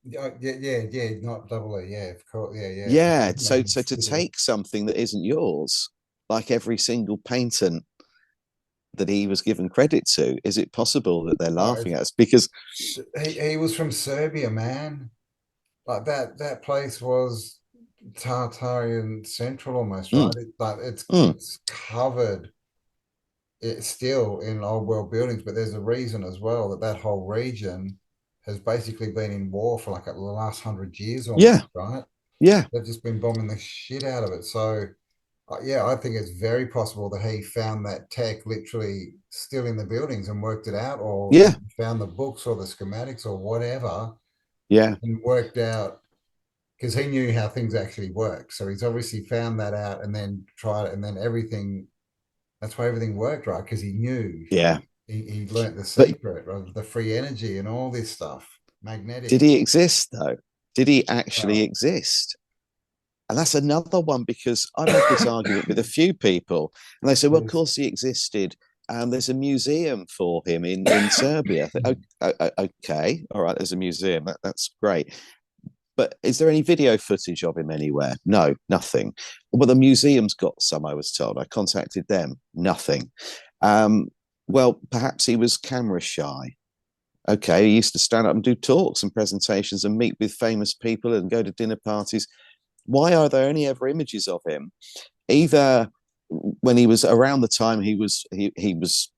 Yeah, yeah, yeah, yeah, not double E. Yeah, of course. Yeah, yeah. Yeah. Man So to steel. take something that isn't yours, like every single patent that he was given credit to, is it possible that they're Oh, laughing at us? Because he was from Serbia, man. Like that place was Tartarian Central almost, right? mm, Like mm, it's covered. It's still in old world buildings, but there's a reason as well that that whole region has basically been in war for like the last 100 years almost, yeah, right? yeah, They've just been bombing the shit out of it. So, yeah, I think it's very possible that he found that tech literally still in the buildings and worked it out, or yeah, found the books or the schematics or whatever yeah, and worked out because he knew how things actually work. So he's obviously found that out and then tried it, and then everything. That's why everything worked, right? Because he knew yeah. he learnt the But secret of the free energy and all this stuff, did magnetic. he exist though? Did he actually Well, exist? And that's another one because I've had this argument with a few people, and they say, "Well, of there's course he existed. There's a museum for him in Serbia." I think, okay, all right, there's a museum. That's great. But is there any video footage of him anywhere? No, nothing. Well, the museum's got some, I was told. I contacted them, nothing. Um, Well, perhaps he was camera shy. Okay, he used to stand up and do talks and presentations and meet with famous people and go to dinner parties. Why are there only ever images of him? Either when he was around the time he was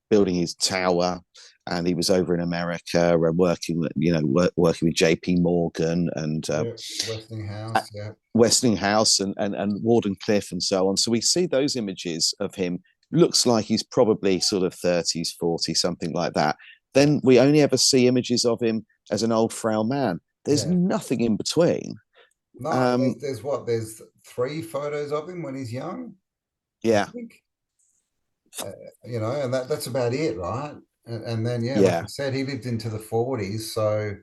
building his tower, and he was over in America and working, working with J.P. Morgan and Yeah, Westinghouse. Yeah, Westinghouse and Warden Cliff and so on. So we see those images of him. Looks like he's probably sort of 30s, 40s, something like that. yeah. Then we only ever see images of him as an old frail man. There's Yeah. nothing in between. No, Um, there's what? There's three photos of him when he's young, I yeah, think. Uh, and that's about it, right? And then, yeah, like yeah. you said, he lived into the 40s, so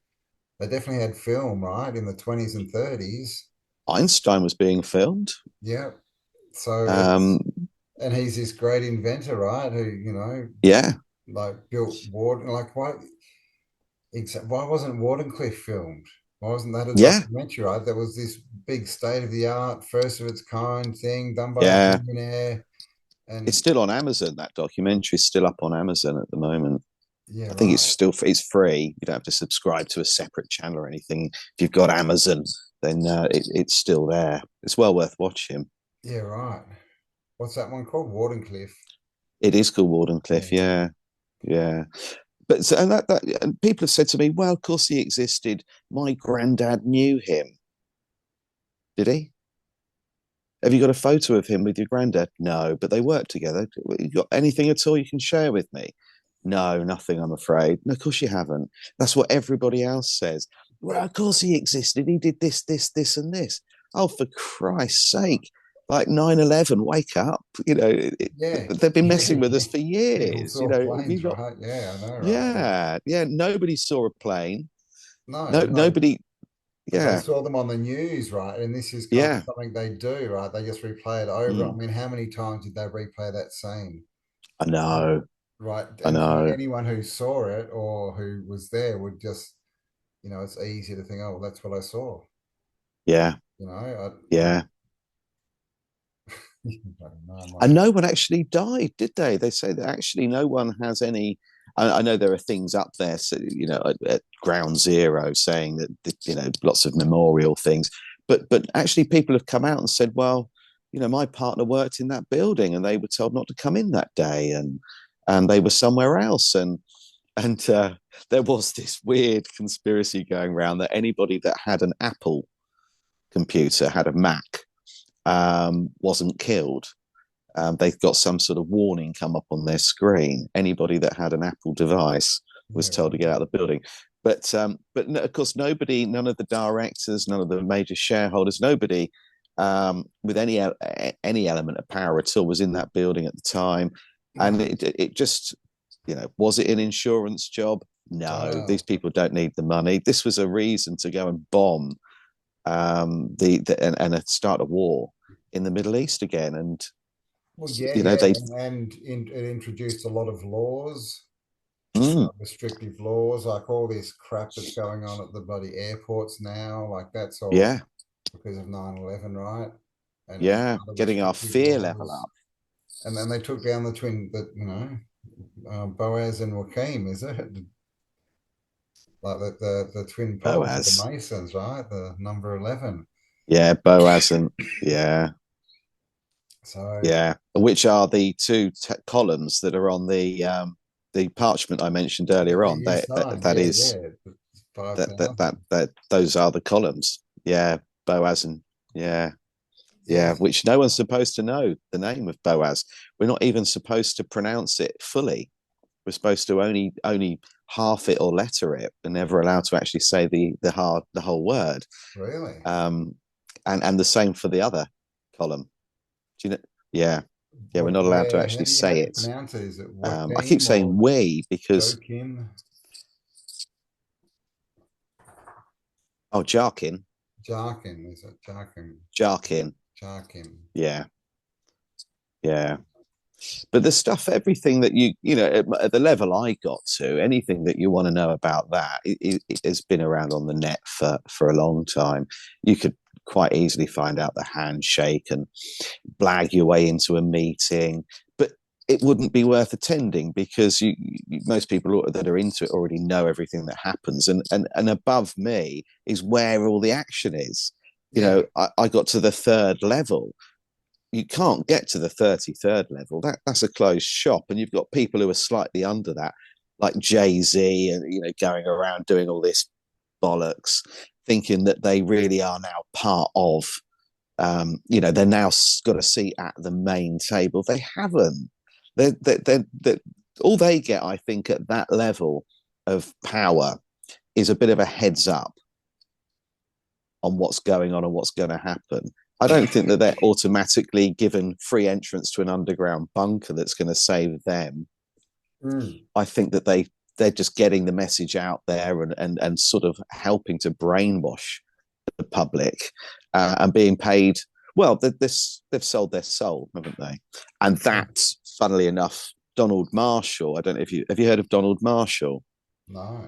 they definitely had film, right, in the 20s and 30s. Einstein was being filmed. Yeah. So Um, and he's this great inventor, right? Who, yeah, like built Warden, like why wasn't Wardenclyffe filmed? Why wasn't that a yeah, documentary, right? That was this big state of the art, first of its kind thing done by a yeah. billionaire. It's And still on Amazon. That documentary is still up on Amazon at the moment. yeah, I think right. it's free. You don't have to subscribe to a separate channel or anything. If you've got Amazon, then it's still there. It's well worth watching. Yeah, right. What's that one called? Wardenclyffe. It is called Warden Yeah, Cliff. Yeah, yeah. But so, and people have said to me, "Well, of course he existed. My granddad knew him. Did he? Have you got a photo of him with your granddad? No, but they worked together. You got anything at all you can share with me? No, nothing, I'm afraid. No, of course you haven't. That's what everybody else says. Well, of course he existed. He did this, this, this, and this. Oh, for Christ's sake. Like 9/11, wake up. yeah, They've been messing with yeah. us for People years. saw You planes, got, right? Yeah, I know, right? Yeah. yeah, yeah. Nobody saw a plane. No, No, no, nobody, but they yeah, saw them on the news, right? And this is kind of yeah. something they do, right? They just replay it over. I Mm, mean, how many times did they replay that scene? I Right. know, Right. I And for know. anyone who saw it or who was there would just, it's easy to think, oh, well, that's what I saw. Yeah, I yeah. don't know. I'm not And sure. no one actually died, did they? They say that actually no one has any. I know there are things up there, so, at ground zero, saying that lots of memorial things, but actually people have come out and said, well, my partner worked in that building, and they were told not to come in that day, and they were somewhere else, and there was this weird conspiracy going around that anybody that had an Apple computer, had a Mac, wasn't killed. They've got some sort of warning come up on their screen. Anybody that had an Apple device Yeah, was told to get out of the building. But no, of course, nobody, none of the directors, none of the major shareholders, nobody with any element of power at all was in that building at the time. And no. it just, was it an insurance job? No, these Well, people don't need the money. This was a reason to go and bomb and start a war in the Middle East again. And yeah, they it introduced a lot of laws, mm, restrictive laws, like all this crap that's going on at the bloody airports now. Like that's all yeah, because of 9/11, right? And yeah, other getting our restrictive fear level laws. up. And then they took down the twin, Boaz and Joachim, is it? Like the twin poles of the Boaz, Masons, right? The number 11. yeah, Boaz, and yeah, So yeah, which are the two columns that are on the parchment I mentioned that, earlier that on. you That, that signed, that yeah, is yeah, that that 5,000. that that those are the columns. Yeah, Boaz and yeah, yeah, Yes, which no one's supposed to know the name of Boaz. We're not even supposed to pronounce it fully. We're supposed to only half it or letter it, and never allowed to actually say the whole word. really. Um, and the same for the other column. Do you know? Yeah, yeah, we're What? not allowed to Yeah. actually How say do you it. pronounce it? Is it I keep Joachim saying or we because Joachim? Jarkin, Jarkin, is it Jarkin? Jarkin. Jarkin. Yeah, yeah. But the stuff, everything that at the level I got to, anything that you want to know about that, it has been around on the net for a long time. You could quite easily find out the handshake and blag your way into a meeting. But it wouldn't be worth attending because most people that are into it already know everything that happens, and above me is where all the action is. Yeah. I got to the third level. You can't get to the 33rd level. That's a closed shop, and you've got people who are slightly under that, like Jay-Z, and going around doing all this bollocks, thinking that they really are now part of. They're now got a seat at the main table. They haven't. They're all they get, I think, at that level of power is a bit of a heads up on what's going on and what's going to happen. I don't think that they're automatically given free entrance to an underground bunker that's going to save them. Mm. I think that they're just getting the message out there and sort of helping to brainwash the public, and being paid. Well, they've sold their soul, haven't they? And that, funnily enough, Donald Marshall. I don't know if you have you heard of Donald Marshall. No.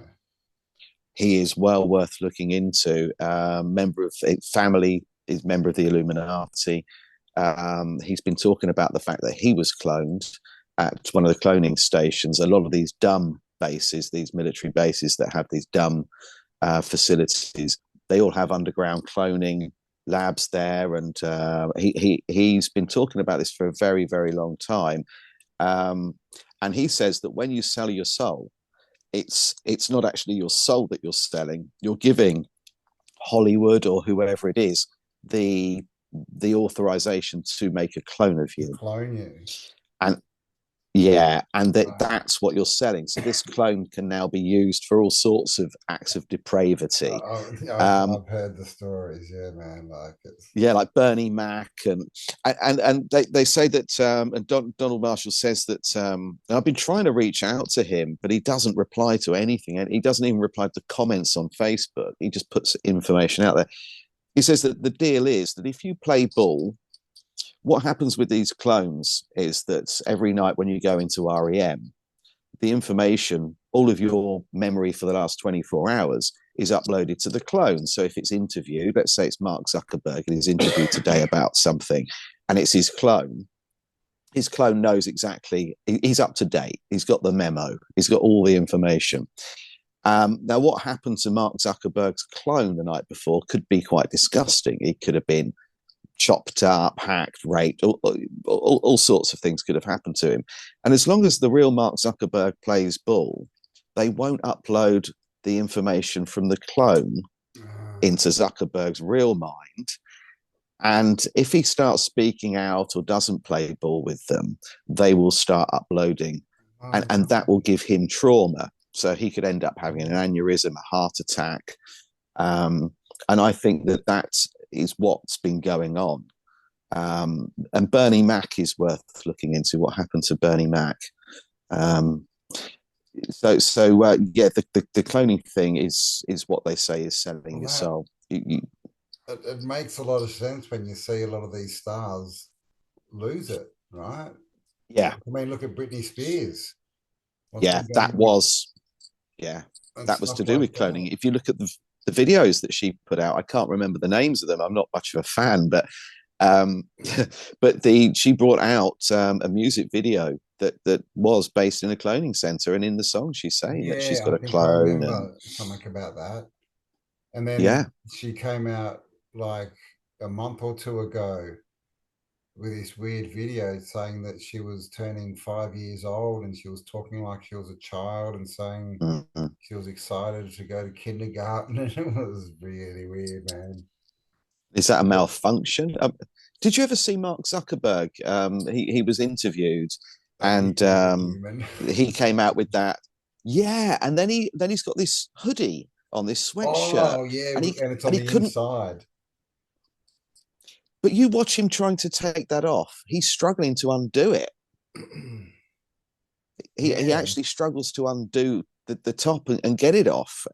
He is well worth looking into. Member of family, is member of the Illuminati. He's been talking about the fact that he was cloned at one of the cloning stations. A lot of these dumb bases, these military bases that have these dumb facilities, they all have underground cloning labs there, and he's been talking about this for a very, very long time. And he says that when you sell your soul, it's not actually your soul that you're selling. You're giving Hollywood or whoever it is the authorization to make a clone of To you. clone you. And yeah, and Wow. that's what you're selling. So this clone can now be used for all sorts of acts of depravity. I've heard the stories, yeah, man. Like it's Yeah, like Bernie Mac, and they say that, and Donald Marshall says that, I've been trying to reach out to him, but he doesn't reply to anything, and he doesn't even reply to comments on Facebook. He just puts information out there. He says that the deal is that if you play ball, what happens with these clones is that every night when you go into REM, the information, all of your memory for the last 24 hours is uploaded to the clone. So if it's interviewed, let's say it's Mark Zuckerberg and he's interviewed today about something and it's his clone knows exactly, he's up to date. He's got the memo, he's got all the information. Now, what happened to Mark Zuckerberg's clone the night before could be quite disgusting. He could have been chopped up, hacked, raped, all sorts of things could have happened to him. And as long as the real Mark Zuckerberg plays ball, they won't upload the information from the clone into Zuckerberg's real mind. And if he starts speaking out or doesn't play ball with them, they will start uploading. And that will give him trauma. So he could end up having an aneurysm, a heart attack. And I think that is what's been going on. And Bernie Mac is worth looking into. What happened to Bernie Mac? Yeah, the cloning thing is what they say is selling well, your that soul. it makes a lot of sense when you see a lot of these stars lose it, right? Yeah, I mean, look at Britney Spears. What's yeah, been going on yeah, and that was stuff to do like with that. cloning. If you look at the videos that she put out, I can't remember the names of them. I'm not much of a fan, but um, but she brought out a music video that was based in a cloning center, and in the song she's saying that she's Yeah, got I a think I clone, and remember something about that. And then yeah. she came out like a month or two ago with this weird video saying that she was turning 5 years old and she was talking like she was a child and saying Mm-hmm. she was excited to go to kindergarten. And it was really weird, man. Is that a malfunction? Did you ever see Mark Zuckerberg? He was interviewed, Oh, he and thinks he's a human. he came out with that. Yeah, and then he's got this hoodie on, this sweatshirt, Oh, yeah, and he and it's and on he the couldn't. inside. But you watch him trying to take that off. He's struggling to undo it. He Yeah, actually struggles to undo the top and get it off.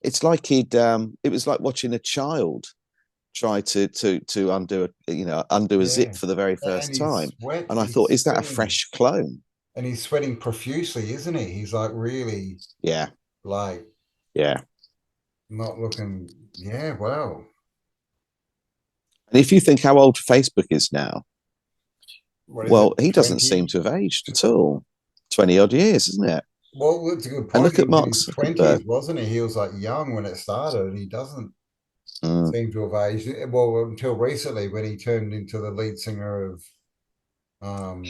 It's like it was like watching a child try to undo undo a yeah. zip for the very And first time. And I thought, he's is that a sweating, fresh clone? and he's sweating profusely, isn't he? He's like really Yeah, like yeah. not looking, yeah, well. And if you think how old Facebook is now, what is it, Well, he doesn't seem 20? to have aged at all. 20 odd years, isn't it? Well, it's a good And point. look He at was in Mark his Zuckerberg. 20s, wasn't he? He was like young when it started, and he doesn't Mm. seem to have aged. Well, until recently when he turned into the lead singer of um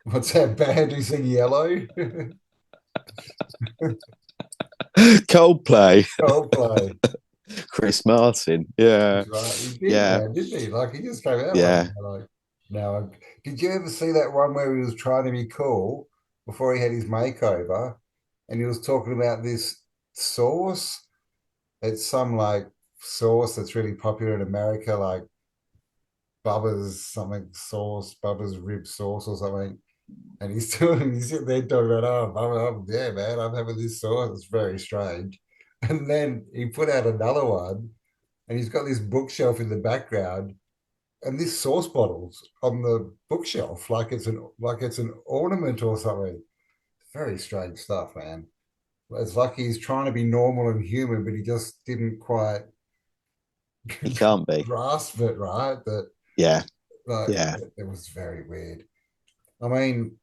what's that band who's in yellow? Coldplay, Coldplay. Chris Martin. Yeah, He's right. He did, yeah, man, didn't he? Like he just came out one yeah. day like, no. Did you ever see that one where he was trying to be cool before he had his makeover, and he was talking about this sauce? It's some like sauce that's really popular in America, like Bubba's something sauce, Bubba's rib sauce or something. And he's doing, he's sitting there talking about, oh, Bubba, yeah, man, I'm having this sauce. It's very strange. And then he put out another one, and he's got this bookshelf in the background, and this sauce bottle's on the bookshelf, like it's an ornament or something. Very strange stuff, man. It's like he's trying to be normal and human, but he just didn't quite He can't be. grasp it, right? That Yeah, like yeah. it was very weird. I mean,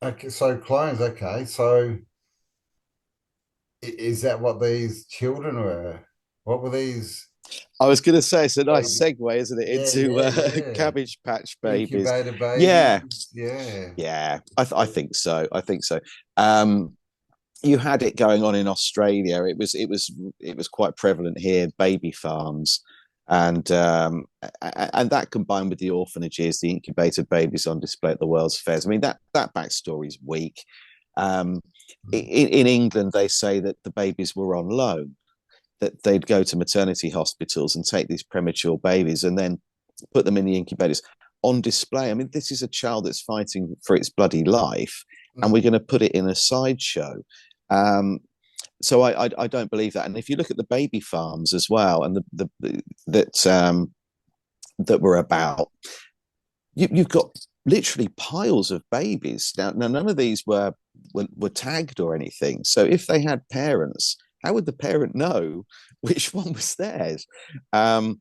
okay, so clones, okay. So is that what these children were? What were these I was going to say it's a nice baby? segue, isn't it, Yeah, into yeah, yeah. Cabbage Patch Babies? Incubator Yeah, babies. Yeah. yeah. I think so. I think so. Um, you had it going on in Australia. It was quite prevalent here. Baby farms, and that combined with the orphanages, the incubator babies on display at the World's Fairs. I mean that backstory is weak. Um, in England, they say that the babies were on loan, that they'd go to maternity hospitals and take these premature babies and then put them in the incubators on display. I mean, this is a child that's fighting for its bloody life, and we're Mm. going to put it in a sideshow. Um, so I don't believe that. And if you look at the baby farms as well, and that were about, you've got literally piles of babies. Now none of these were tagged or anything. So if they had parents, how would the parent know which one was theirs? And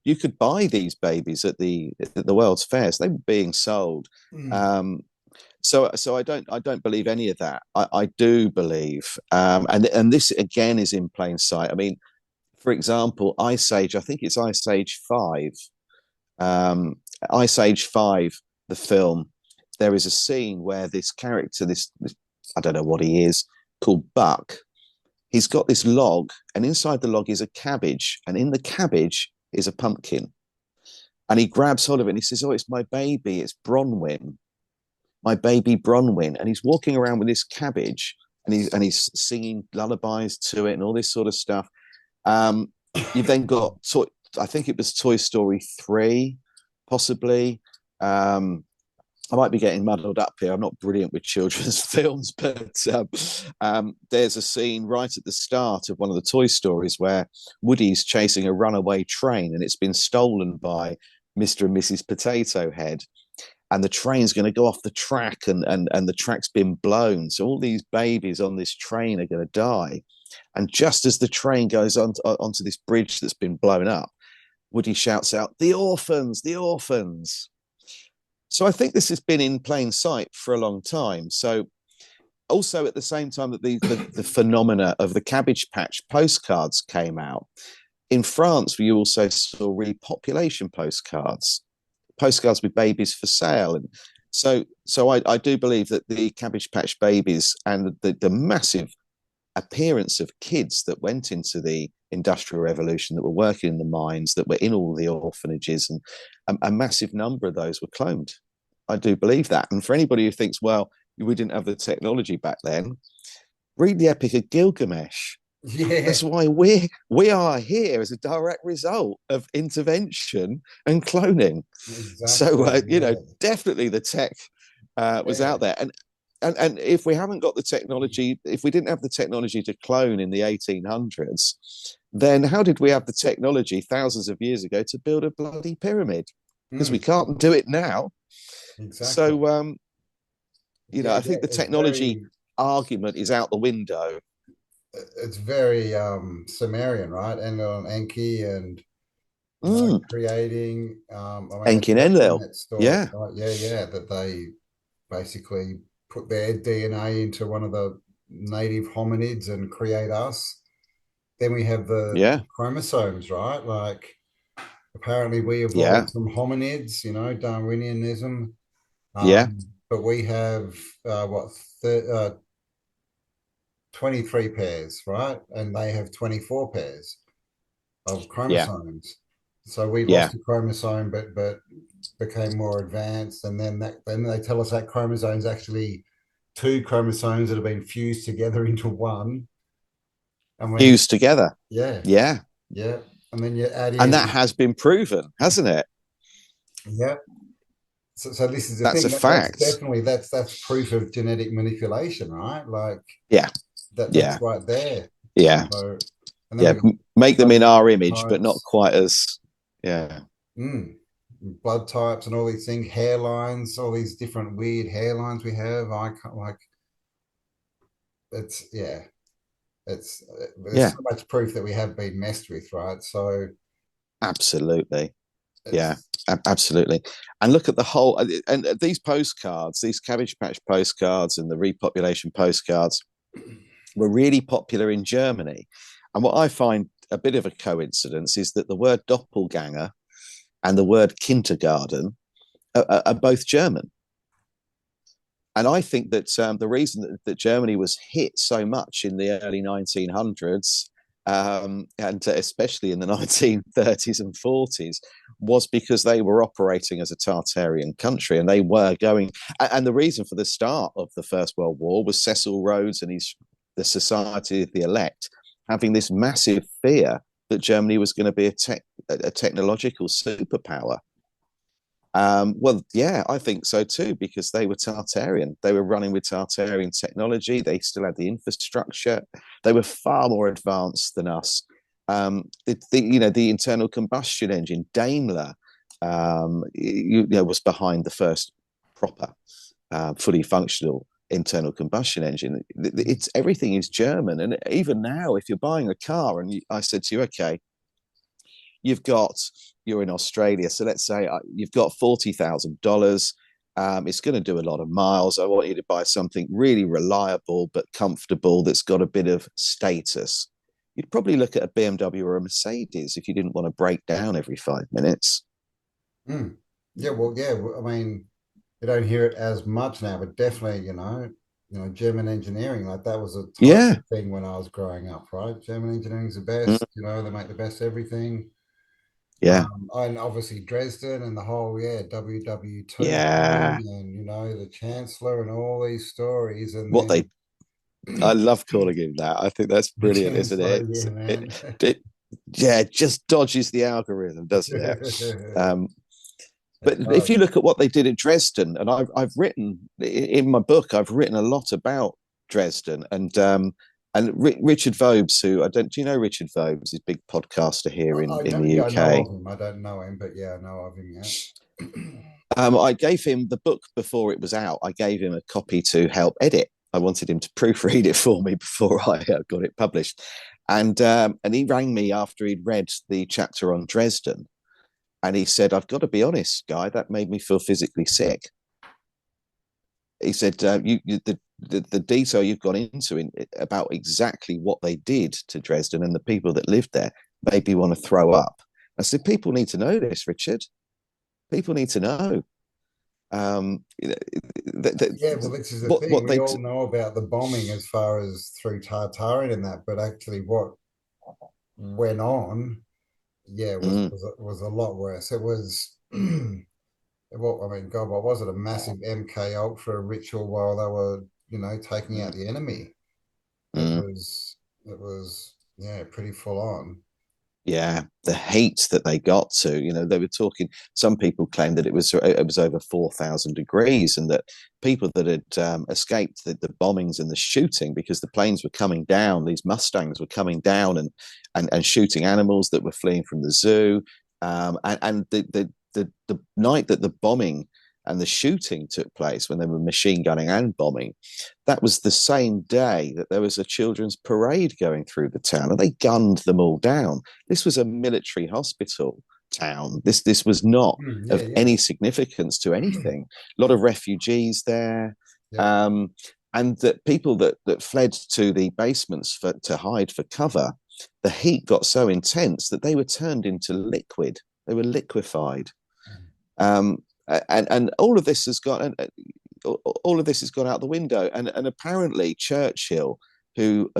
you could buy these babies at the World's Fairs. They were being sold. Mm. Um, so I don't believe any of that. I do believe, and this again is in plain sight. I mean, for example, Ice Age. I think it's Ice Age 5. Um, Ice Age 5, the film. There is a scene where this character, this I don't know what he is, called Buck. He's got this log, and inside the log is a cabbage, and in the cabbage is a pumpkin. And he grabs hold of it and he says, "Oh, it's my baby. It's Bronwyn, my baby Bronwyn." And he's walking around with this cabbage, and he's singing lullabies to it and all this sort of stuff. Um, you've then got I think it was Toy Story 3, possibly. Um, I might be getting muddled up here. I'm not brilliant with children's films, but there's a scene right at the start of one of the Toy Stories where Woody's chasing a runaway train and it's been stolen by Mr. and Mrs. Potato Head. And the train's going to go off the track, and the track's been blown. So all these babies on this train are going to die. And just as the train goes onto this bridge that's been blown up, Woody shouts out, "The orphans, the orphans." So I think this has been in plain sight for a long time. So also at the same time that the phenomena of the Cabbage Patch postcards came out, in France, we also saw repopulation postcards with babies for sale. And so I do believe that the Cabbage Patch babies and the massive appearance of kids that went into the industrial revolution, that were working in the mines, that were in all the orphanages, and a massive number of those were cloned. I do believe that. And for anybody who thinks, well, we didn't have the technology back then, read the Epic of Gilgamesh. Yeah, That's why we are here as a direct result of intervention and cloning. So exactly. Yeah, definitely the tech was yeah. out there, and if we haven't got the technology, if we didn't have the technology to clone in the 1800s, then how did we have the technology thousands of years ago to build a bloody pyramid? Because we Mm, can't do it now. exactly. So Yeah, I yeah. think the technology argument is out the window. It's very Sumerian, right? And on Enki, and Mm. creating. I mean, Enkin in Enlil. that story, Yeah, right? Yeah, yeah, that they basically put their DNA into one of the native hominids and create us. Then we have the yeah, chromosomes, right? Like apparently we yeah, evolved from hominids, Darwinianism. yeah, But we have what 23 pairs, right? And they have 24 pairs of yeah, chromosomes. So we yeah. lost a chromosome, but became more advanced, and then they tell us that chromosomes actually two chromosomes that have been fused together into one. And when Fused together. yeah, Yeah. yeah, and then you add And that in has been proven, hasn't it? yeah. So this is the That's a thing that's fact. definitely that's proof of genetic manipulation, right? Like Yeah, that's yeah, right there. yeah, So, and then yeah. we got Make them blood in our image, but not types, quite as, yeah, mm, blood types, and all these things, hairlines, all these different weird hairlines we have. I can't like it's yeah, it's there's yeah, so much proof that we have been messed with, right? So absolutely. Yeah, it's absolutely. And look at the whole, and these postcards, these Cabbage Patch postcards and the repopulation postcards were really popular in Germany. And what I find a bit of a coincidence is that the word doppelganger and the word kindergarten are both German. And I think that the reason that Germany was hit so much in the early 1900s, and especially in the 1930s and 40s, was because they were operating as a Tartarian country, and they were going. And the reason for the start of the First World War was Cecil Rhodes and the Society of the Elect having this massive fear that Germany was going to be a technological superpower. Well, yeah, I think so too, because they were Tartarian. They were running with Tartarian technology. They still had the infrastructure. They were far more advanced than us. The internal combustion engine, Daimler, was behind the first proper, fully functional internal combustion engine. It's everything is German, and even now, if you're buying a car, and I said to you, okay, you've got you're in Australia, so let's say you've got $40,000. It's going to do a lot of miles. I want you to buy something really reliable but comfortable that's got a bit of status. You'd probably look at a BMW or a Mercedes if you didn't want to break down every 5 minutes. mm, yeah, well, yeah. I mean, you don't hear it as much now, but definitely, German engineering, like that was a type Yeah, of thing when I was growing up, right? German engineering's the mm, best, they make the best everything. yeah, And obviously Dresden and the whole, yeah, WW2 yeah. bombing and, the Chancellor and all these stories. And What then they, I love calling him that. I think that's the brilliant, isn't Chancellor, it? yeah, man. It yeah, it just dodges the algorithm, doesn't it? Um, It But if does. you look at what they did at Dresden, and I've written in my book, I've written a lot about Dresden, and Richard Vobes, who I don't, do you know Richard Vobes? He's a big podcaster here I in know, the yeah, I know UK. of him. I don't know him, but yeah, I know of him, yeah. I gave him the book before it was out. I gave him a copy to help edit. I wanted him to proofread it for me before I got it published, and he rang me after he'd read the chapter on Dresden, and he said, "I've got to be honest, Guy, that made me feel physically sick." He said, the detail you've gone into about exactly what they did to Dresden and the people that lived there made me want to throw up. I said, people need to know this, Richard. People need to know. You know, Yeah, well, this is the what thing. We they. all know about the bombing as far as through Tartarin and that, but actually what went on, yeah, Mm, was a lot worse. It was, well, I mean, God, what was it? A massive MK Ultra ritual while they were, taking out mm, the enemy. It mm. was, yeah, pretty full on. Yeah, the heat that they got to, they were talking. Some people claimed that it was over 4,000 degrees, and that people that had escaped the bombings and the shooting because the planes were coming down, these Mustangs were coming down and shooting animals that were fleeing from the zoo, and the night that the bombing and the shooting took place, when they were machine gunning and bombing, that was the same day that there was a children's parade going through the town, and they gunned them all down. This was a military hospital town. This was not Yeah, of yeah, any significance to anything. A lot of refugees there, yeah. um, and that people that fled to the basements to hide for cover. The heat got so intense that they were turned into liquid. They were liquefied, um, and all of this has got all of this has gone out the window. And apparently Churchill, who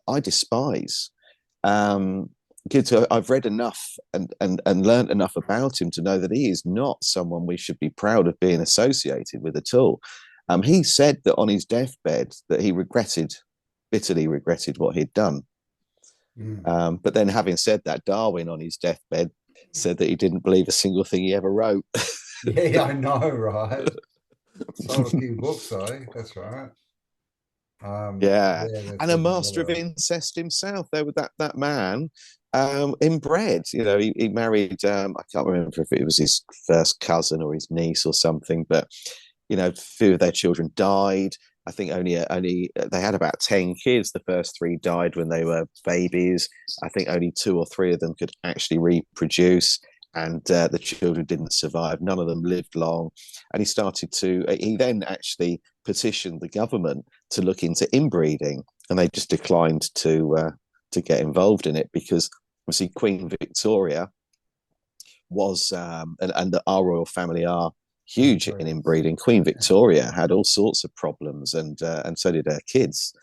I despise, um, I've read enough and learned enough about him to know that he is not someone we should be proud of being associated with at all. He said that on his deathbed that he bitterly regretted what he'd done. Mm. But then, having said that, Darwin on his deathbed said that he didn't believe a single thing he ever wrote. Yeah, yeah, I know, right? Sold a few books, though. That's right. Yeah, Yeah, and a there's a master lot of of. incest himself. There with that man, inbred. You know, he married. I can't remember if it was his first cousin or his niece or something, but you know, a few of their children died. I think only they had about 10 kids. The first three died when they were babies. I think only two or three of them could actually reproduce, and the children didn't survive. None of them lived long. And he started to. He then actually petitioned the government to look into inbreeding, and they just declined to get involved in it because obviously Queen Victoria was, and our royal family are huge in Inbreeds. inbreeding. Queen Yeah. Victoria had all sorts of problems, and so did her kids.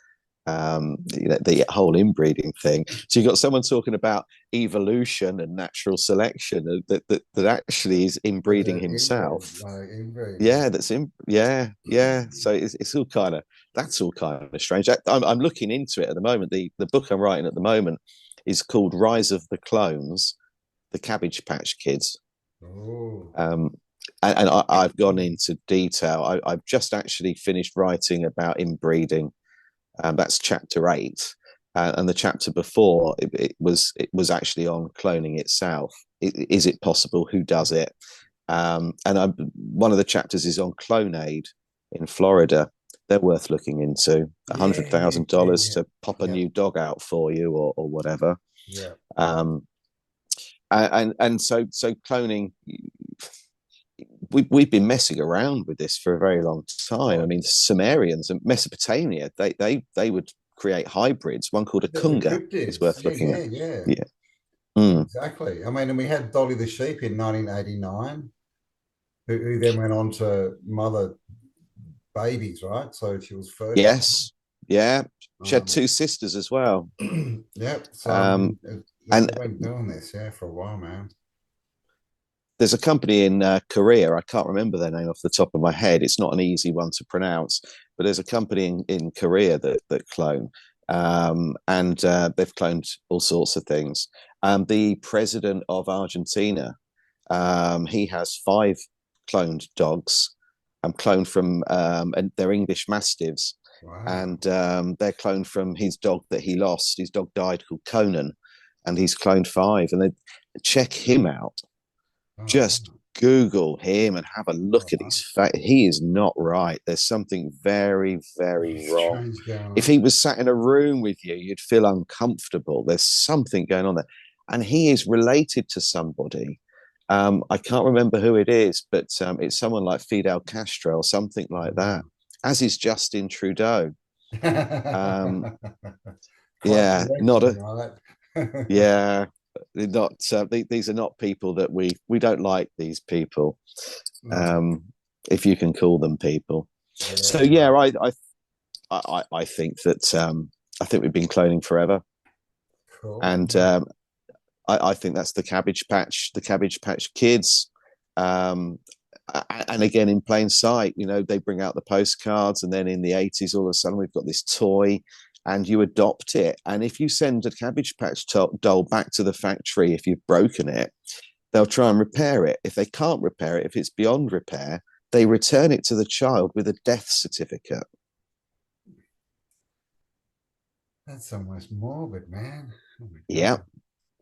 You know, the whole inbreeding thing. So you've got someone talking about evolution and natural selection that actually is There's inbreeding an himself. inbreed, like inbreeding. Yeah, yeah. So it's all kind of that's all kind of strange. I'm looking into it at the moment. The book I'm writing at the moment is called Rise of the Clones, the Cabbage Patch Kids. Oh, Um, I've gone into detail. I've just actually finished writing about inbreeding. That's chapter 8, and the chapter before it was actually on cloning itself. Is it possible? Who does it? One of the chapters is on Clonaid in Florida. They're worth looking into. A hundred yeah, thousand yeah, dollars yeah, to pop a yeah, new dog out for you, or whatever. yeah. Um, and so cloning, we've been messing around with this for a very long time. I Oh, mean, Sumerians and Mesopotamia, they would create hybrids. One called a the kunga is cryptids. worth Yeah, looking yeah, at. yeah. Yeah. Mm. Exactly. I mean, and we had Dolly the sheep in 1989, who then went on to mother babies, right? So she was fertile. Yes. Yeah. She had Um, two sisters as well. yep. So I Um, mean, and they've been doing this, yeah, for a while, man. there's a company in Korea. I can't remember their name off the top of my head. It's not an easy one to pronounce, but there's a company in Korea that clone, and they've cloned all sorts of things. The president of Argentina, he has 5 cloned dogs, cloned from, and they're English Mastiffs, Wow. and they're cloned from his dog that he lost. His dog died, called Conan, and he's cloned 5, and they check him out. Oh, Just Google him and have a look wow. at his face. He is not right. There's something very, very wrong. Strange going If on. he was sat in a room with you, you'd feel uncomfortable. There's something going on there. And he is related to somebody. I can't remember who it is, but it's someone like Fidel Castro or something like Wow. that, as is Justin Trudeau. Um, Close yeah, not connection, a, right? yeah, not these are not people that we don't like these people, No. um, if you can call them people. So Yeah. yeah, I think that I think we've been cloning forever, Cool. and I think that's the Cabbage Patch Kids. Um, and again, in plain sight, you know, they bring out the postcards, and then in the 80s, all of a sudden, we've got this toy, and you adopt it. And if you send a Cabbage Patch doll back to the factory, if you've broken it, they'll try and repair it. If they can't repair it, if it's beyond repair, they return it to the child with a death certificate. That's almost morbid, man. Oh my Yeah, God.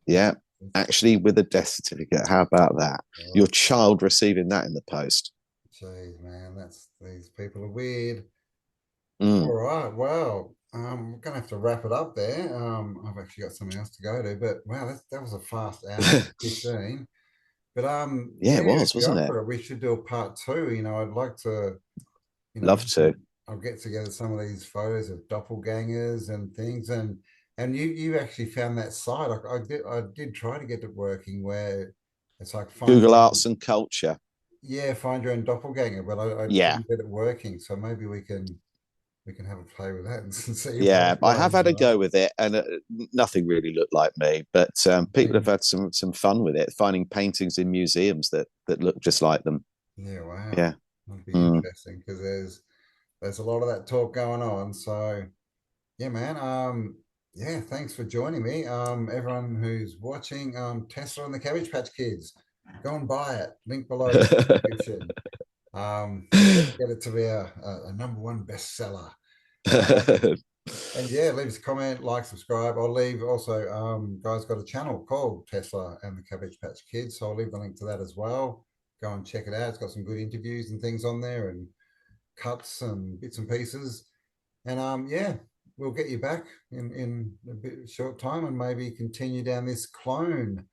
yeah. It's, Actually, with a death certificate. How about that? Your oh, child receiving that in the post. geez, man. That's these people are weird. All Mm. right. Well, we're gonna have to wrap it up there. I've actually got something else to go to, but wow, that was a fast hour 15. But Yeah, yeah, it if was, you're wasn't up it? for it, we should do a part two. I'd like to, Love to. I'll get together some of these photos of doppelgangers and things, and you actually found that site. I did try to get it working where it's like find Google your Arts and Culture. yeah, find your own doppelganger, but I Yeah, couldn't get it working. So maybe we can have a play with that and see if that yeah. I have flames had a up. go with it, and nothing really looked like me. But people have had some fun with it, finding paintings in museums that look just like them. Yeah, wow. Yeah. That'd be Mm. interesting because there's a lot of that talk going on. So yeah, man. Yeah, thanks for joining me. Everyone who's watching, Tesla and the Cabbage Patch Kids, go and buy it. Link below in the description. Get it to be a number one bestseller. And yeah, leave us a comment, like, subscribe. I'll leave also, guys got a channel called Tesla and the Cabbage Patch Kids. So I'll leave the link to that as well. Go and check it out. It's got some good interviews and things on there and cuts and bits and pieces. And yeah, we'll get you back in a bit short time and maybe continue down this clone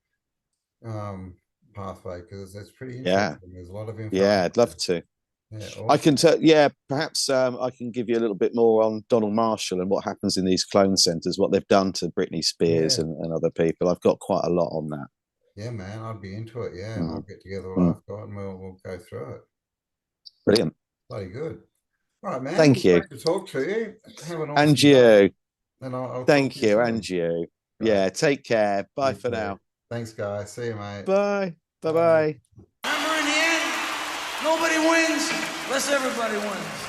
pathway because it's pretty Yeah, interesting. There's a lot of info yeah. out I'd love there. to. Yeah, I can awesome. tell. Yeah, perhaps I can give you a little bit more on Donald Marshall and what happens in these clone centres, what they've done to Britney Spears Yeah, and other people. I've got quite a lot on that. yeah, man, I'd be into it. Yeah, I'll Mm, get together what mm. I've got and we'll go through it. Brilliant. Bloody good. All right, man. Thank Well, you. great to talk to you. Have an And awesome day, you. and I'll talk to Thank you you. And soon. you. Right. Yeah. Take care. Bye You for too. now. Thanks, guys. See you, mate. Bye. Bye Bye. bye. Remember, in the end, nobody wins unless everybody wins.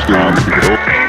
Come on!